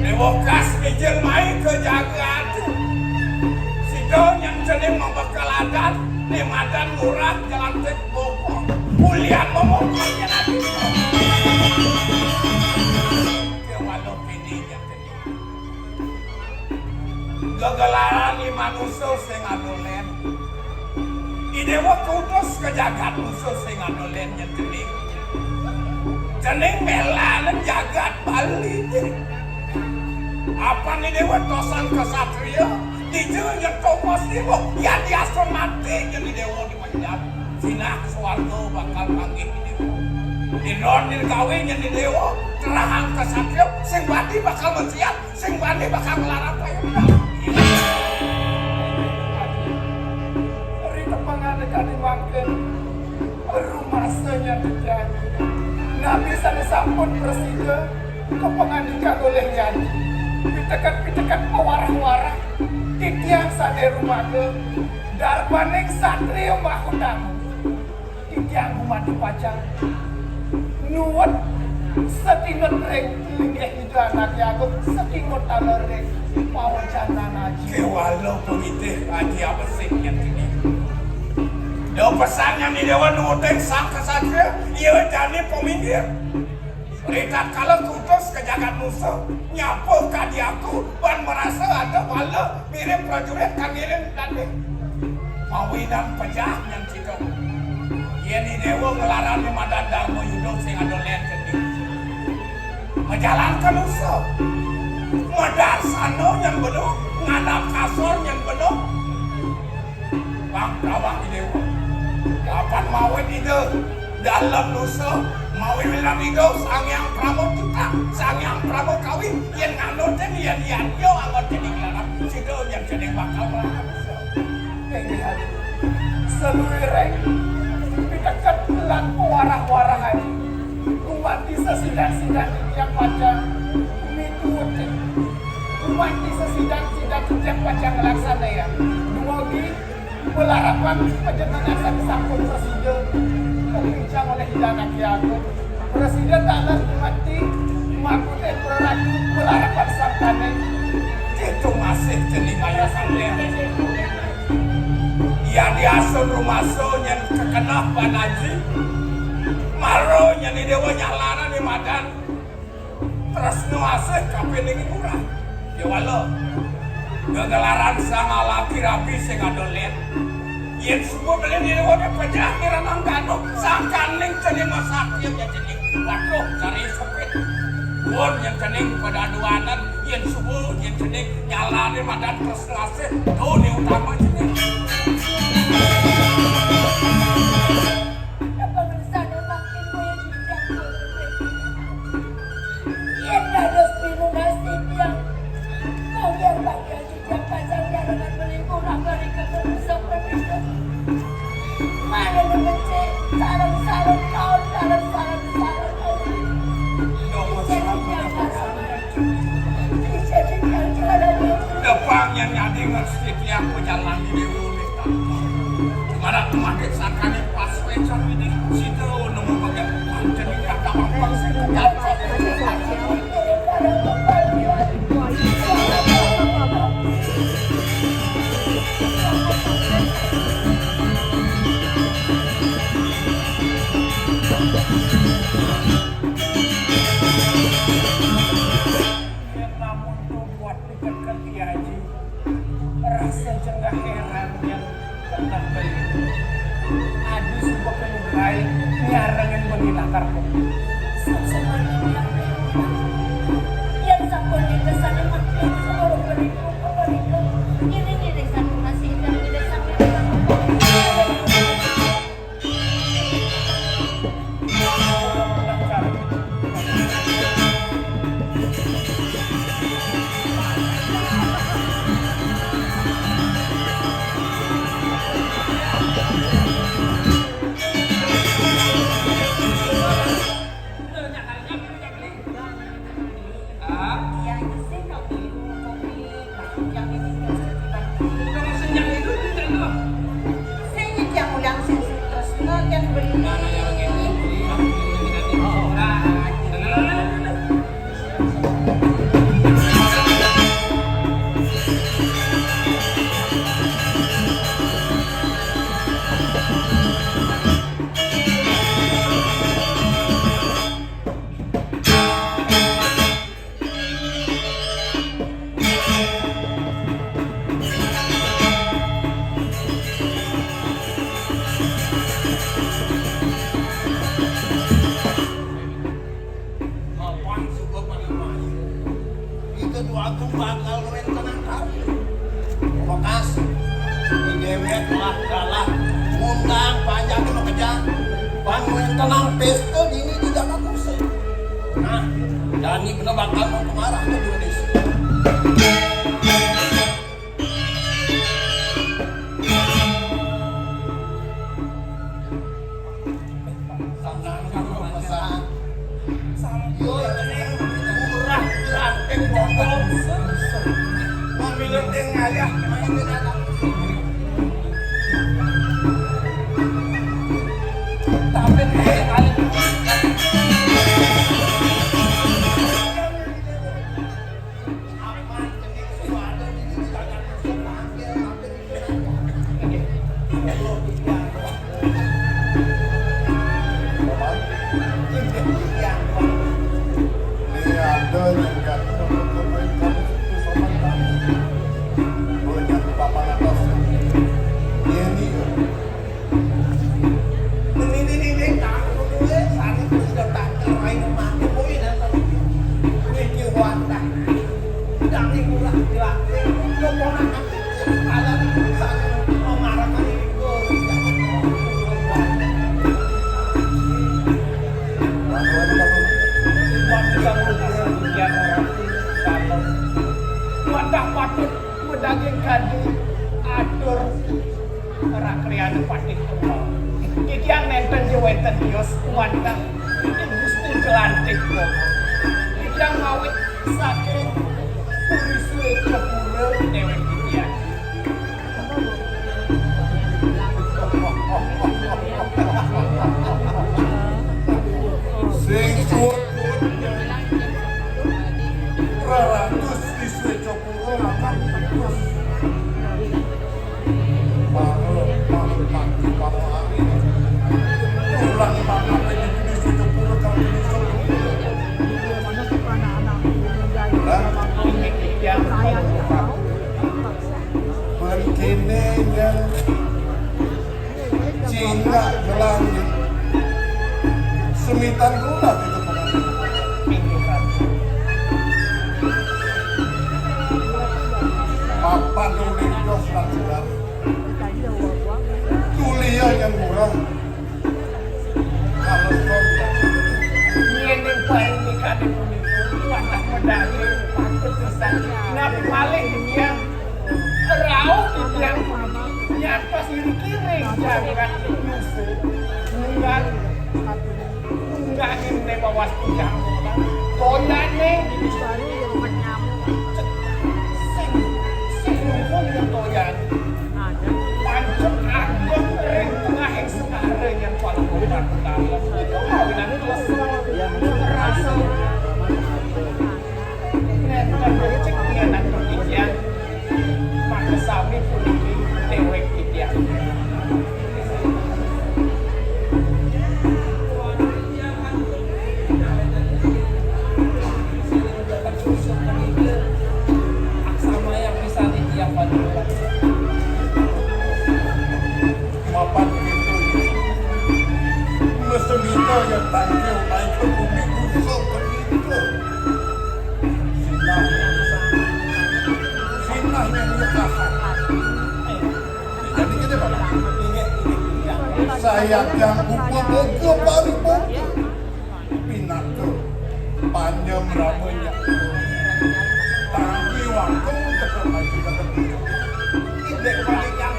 lewokas mijil main ke jagat sido di madan murah jalan tek bopong kuliah ngomongnya nanti walau pininya gegelaran lima nusul sing adolen idewa kutus kejagat nusul sing adolen nyetening cening melanen jagat Bali apa nih dewa tosan kesatria dijunya Thomas Dewa ya dia mati jadi dewa di penjara sinak suarga bakal panggil di dewa di nordil kawin jadi dewa terahan kesatria sing badi bakal mensiap sing badi bakal melarang kayak hari tepangan dekat dimakan rumah senya terjadi nggak bisa disambut presiden kepenganikan oleh Yanti pitekan pewarah-warah titiang sade rumah ke darbanek satrio mahudang titiang rumah dipacang nuwet setingot rek linggih itu anak Yakub setingot alerek pawacan aji kewalo pengitih aji apa sih yang ini do pesannya nih dewa nuweteng sang kesatria iya jani peminggir Rita kalau kutus ke jagat musuh nyapu kadiaku dan merasa ada wala mirip prajurit kan mirip tadi mawinang pejah yang cido ini dewa ngelarang madan darmo yudo sing adolen kendi menjalankan musuh modal sano yang benuh ngadap kasor yang benuh bang rawang di dewa kapan mawin ide dalam musuh mau bilang itu sang yang pramuka sang yang pramukawi yang nganoten yang yo angot jadi larang sido yang jadi bakal larang kayak seluruh rek dekat pelan warah-warah aja umat bisa sidang-sidang yang panjang mituti umat bisa sidang-sidang yang panjang laksana ya duogi melarangkan penjenengan satu sampun presiden kebincang oleh hidangan Yakub presiden tanah mati makutin berlaku melarangkan sangkane itu masih jadi maya sampai ya diasun rumah yang kekenah panaji maronya di dewa nyalana di madan terus nuasih kapening murah ya walau gegelaran sang laki rapi sing adolen yen semua beli di dewa pejah niranang gano sang kaning jadi masakit ya jadi waduh cari sepit buon yang cening pada aduanan yen subuh yen cening nyala di madan terus nuasih tuh ini utama cening Depang yang nyadi ngerti yang berjalan di Dewa Mana kemarin sakani pas wecan ini situ nunggu bagian jadi kata apa sih nyarangan mengilatar ko. Yan sa kulit sa naman sa balik ko. Ini sa masih dan ini sa lah kalah undang pajak itu kerja bangun tenang pesta dini di dalam kursi nah Dani bener bakal mau kemarah ke Indonesia sangat kamu pesan sambil murah ranting botol mau milutin ayah mainin anak tapi kali daging kadu atur rakrian patih kembang iki yang nenten jeweten dios wanda gusti jelantik kok iki yang ngawit saking purisue kepura dewek ikian sing suwun ratus iswe copuro akan terus baru mati baru hari ulang mana di iswe copuro kalau ini berkini yang Cina gelangit semitan gula gitu apa nulis dos lancar kuliah yang murah kalau ini paling dikali wadah medali patut bisa nabi paling yang rauh yang nyata sini kiri jangan musuh enggak ini bawas punya koyan nih sing toyan pancet agung ring tengah yang sekarang yang paling besar dalam itu kawinan itu rasa neta becek niatan pendidikan maka sami puniki dewek ideal sama yang bisa ditiapkan mapan gitu mesin itu yang tangkil naik ke bumi busuk begitu sinahnya dia kasar jadi gini Pak saya yang buku-buku pari-pari pinatu panjang ramenya tangki waktu tetap lagi ketemu ide paling yang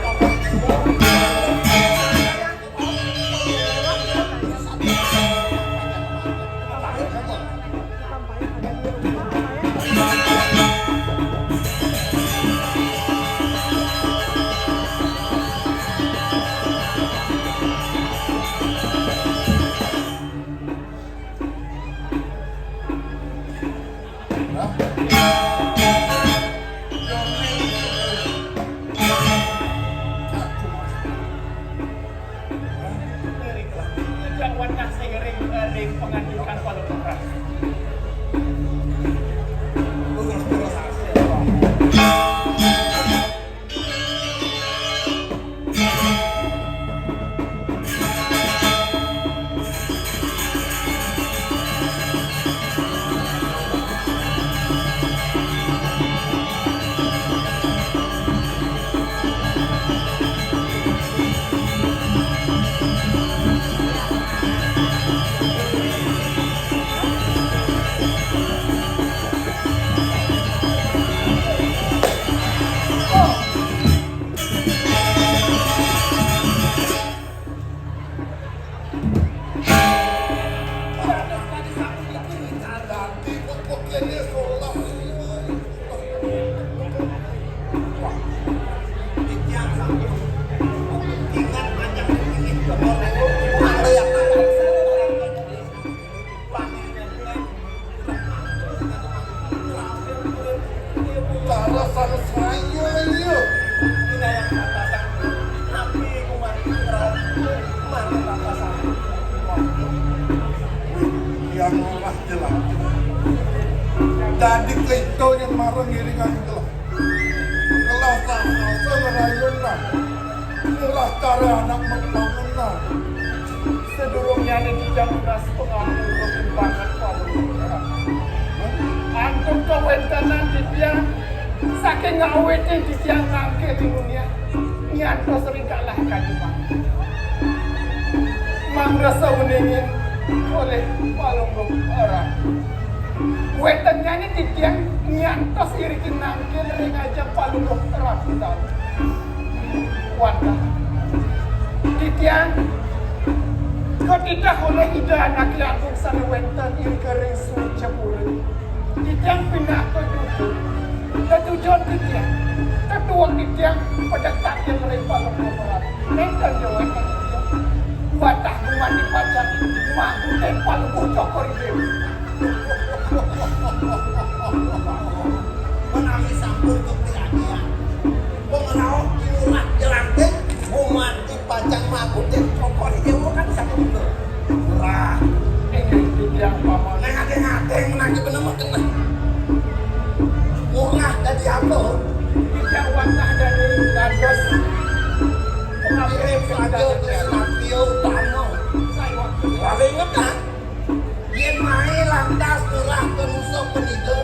murah cara anak menang. Sedurungnya ini tidak lunas penganggur banget kalau antum kewentanan di dia saking ngawetnya di dia ngangke di dunia nyanto sering kalah kajiman mangrasa uningin oleh palung orang wetannya ini di dia nyanto sirikin ngangke ring aja palung orang kita wadah di dia kau tidak oleh ida anak yang sana wentan iri kering sulit cepuri Titiang pindah ke duduk ketujuan titiang ketuang titiang pada takdir mereka lemparan nengkan jawab batah rumah dipajang mahu tempal bocokor itu menangis sampur ke pihaknya pengenawan kimurah jelantik umat dipajang mahu tempal itu kan satu itu murah ini titiang paman neng menangis bener kena murah dari apa titiang watah dari gados kirim saja ke Lapio Tano lalu inget kan yen main lantas murah ke nusuk penida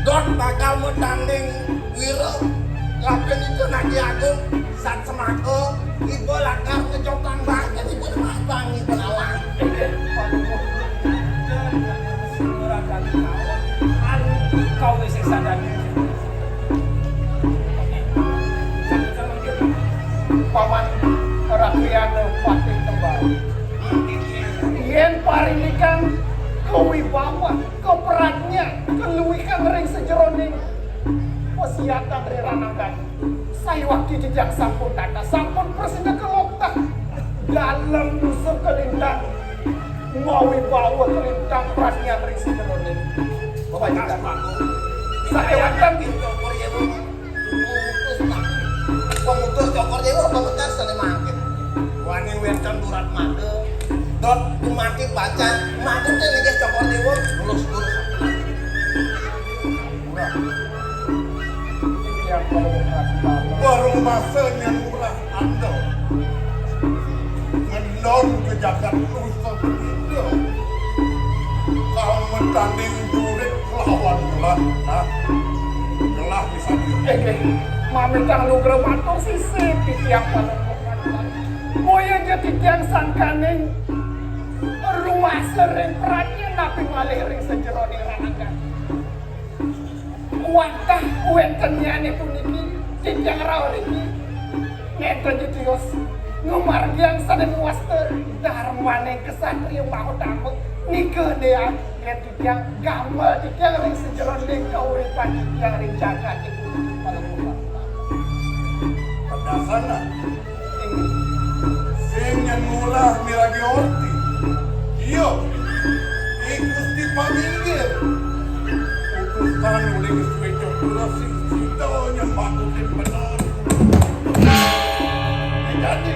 dot bakal metanding wiro lapen itu nagi agung saat semako ibu lakar kecotang banget ibu demak bangi penawang kau isi sadar paman rakyat patih tembak yen parilikan kewibawa keperannya keluikan ring sejeroning wasiatan riranakan saya waktu jejak sampun tata sampun presiden keloktak dalam musuh kelintang ngawibawa kelintang perannya ring sejeroning bapak juga saya akan cokor ya bu mengutus tak pengutus cokor ya bu pemetas sana makin wani wetan durat made dot mati baca mati teh lagi cokor ya bu lulus yang baru masanya murah anda ngendon ke jagat rusak itu kau mentanding jurik lawan gelah gelah bisa mami kang nugra matur sisi tiang paling moya jadi tiang sangkaning rumah sering perannya napi malih ring sejeroni ranakan wantah wentennya ini puniki tiang rawar ini ngeten jitios ngumargiang sadeng waster darmane kesatria mau damuk nikah dia tiang gamal tiang ring sejeroni kauripan tiang ring jaga itu paling pada sana sing yang mulah miragi orti iyo ikut di paminggir utusan oleh sepeda kurasi sito yang bakutin benar jadi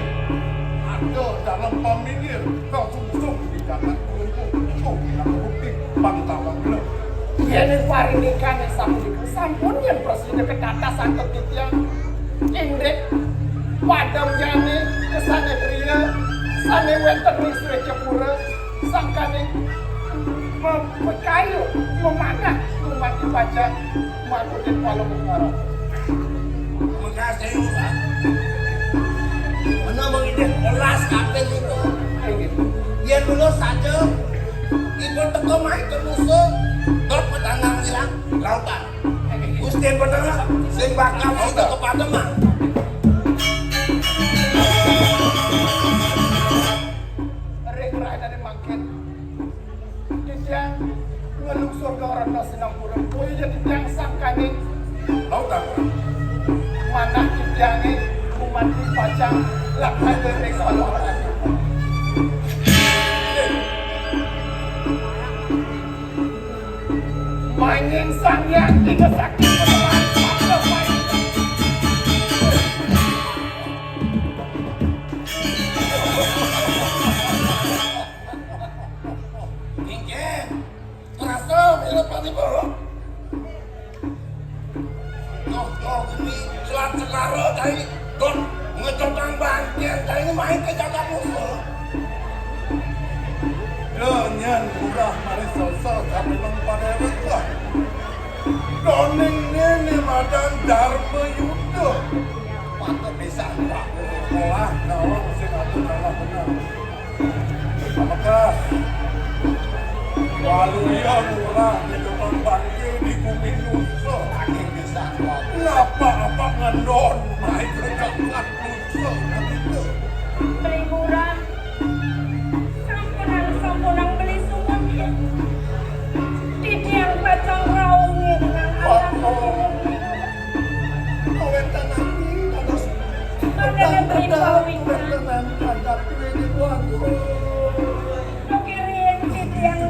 ada dalam paminggir kau sungsung di jalan kelumpuk yang bukti bantawan gelap ini parinikan yang sampun yang presiden ketata sangkut tiang indek padamnya nih kesana pria sana wenten nih sudah cepura sangkane memekayu memanah umat dibaca makutin walau mengarah makasih Pak mana mengide kelas kapel itu dia dulu saja ikut teko main ke musuh dot petanggang hilang lautan Gusti bener sing bakal itu kepada mah ring-ring dari mangkin dia ngelungsur ke orang nasinang purang boleh jadi yang sangkane lautan mana tiangnya umat dibaca lakai bering walau orang mainin sang yang tiga sakit penelan apa main Ingin terasa mirip pati bolong no ini selat sekaro dari don ngecotang bang main ke jalan musuh. Dengan murah mari sosok kami pada rekah. Doning ini madan Dharma Yuda. Patut bisa tak sekolah kalau mesti aku salah benar. Apakah waluya murah di depan bangkil di bumi Nusa akhir bisa apa ngendon naik ke jalan Nusa itu. Beli murah. Sampunan beli semua dia. Titi yang pacang raungin nang alam. Kawan tanami terus. Ada beli pawikan. Ada pilih waktu. Kirim titi yang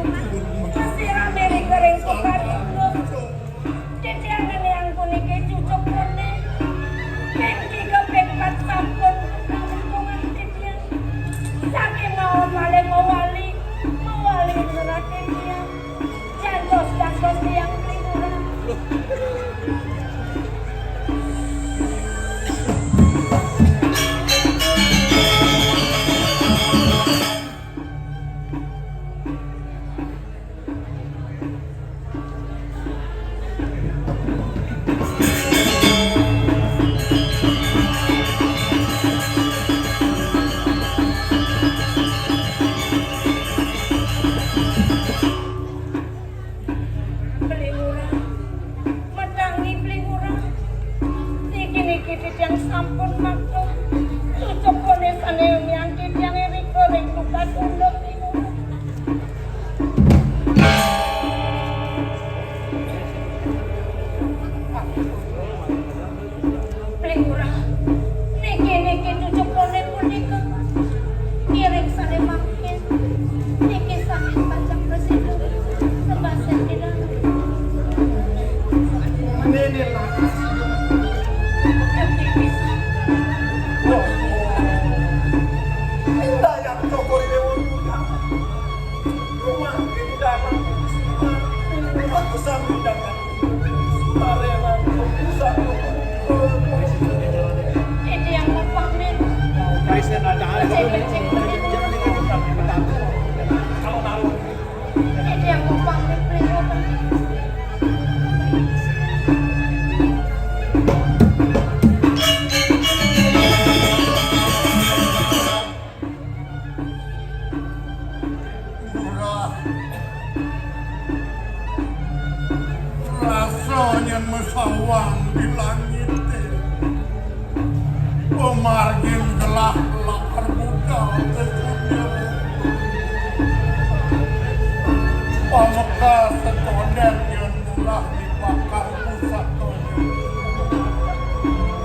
masih Amerika yang suka dulu. Titi yang kuning cucuk kuning. Pek 3 pek 4 sampun. Rampungan titi yang saking mau maling mewali surat titi yang jantos yang beli murah. Beli murah, medangi beli murah. Niki yang sampun maklum. Cucuk konesane yang yang erik goreng bukan undang beli murah. Beli murah. Niki cucuk konen punika. Kiring sane makin. Niki sane pajak presiden. Sebasen tidak. Ini lah. Indah yang toko ini rumah di dalam aku sambil dengan suara pusat Ini yang mau pamit. Cek ini yang mau pamit beli murah. murah. Rasanya mesawang di langit. Pemargin gelah lapar budal ke dunia. Pameka setonen yang murah dibakar pusat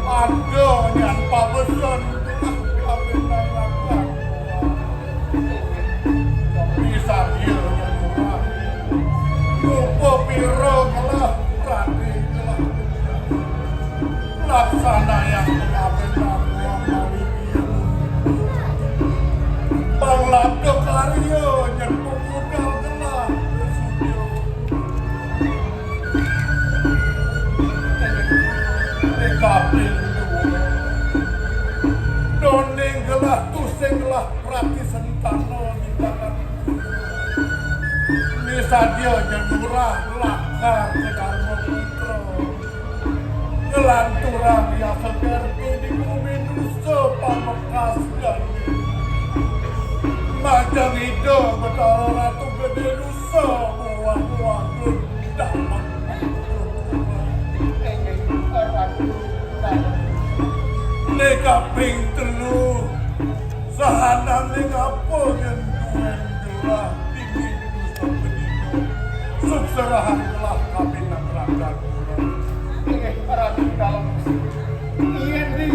ada yang pabesan kabinan lakukan bisa dia yang murah rupa piro kelah berarti kelah laksana yang kabinan yang maliki Banglada karya yang pemudal kelah kapil doning gelah tusing gelah prati sentano di tangan misadia yang murah lakar ke Dharma Putra kelanturang yang seperti di bumi Nusa Pamekas dan Majang Ida Betara Ratu Gede Nusa muah-muah dalam Nekaping telu sahanam ning apa yen duwen gelah tinggi Nusa Penida sukserahan telah kabinet rakyat Inggih Ratu dalam yen di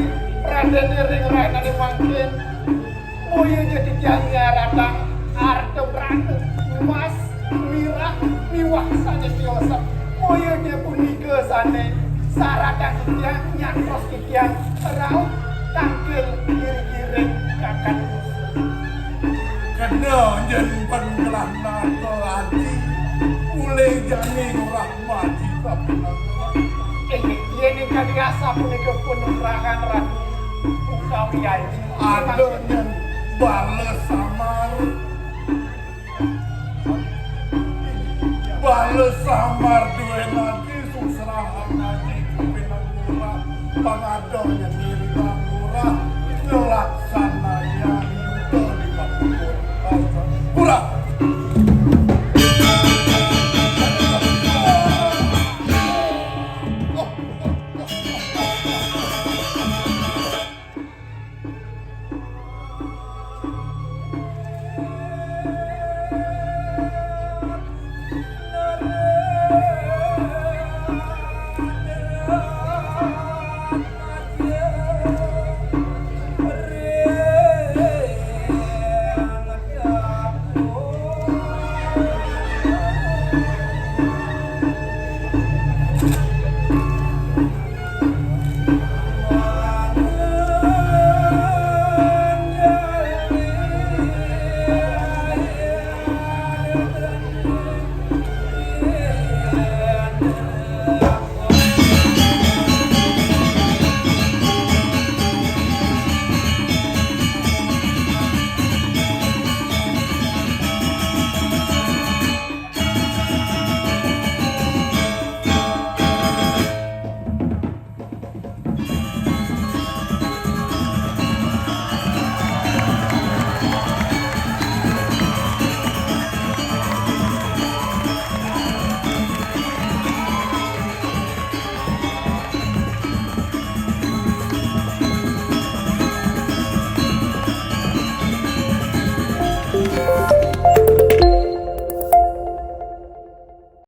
Raden ring rakyat mangkin moyo jadi jangnya ratang arep ratu mas mirah miwah sane biasa moyo dia punika sane saratan dia nyantos kikian raut tangkil kiri-kiri kakak kena yen pengelah nato hati mulai janing rahmati kabinet ini kadiasa punika penerangan ratu Buka kiai. Ada yang bales samar. Bales samar duwe nanti susrahan nanti kupinang murah. Pangadon yang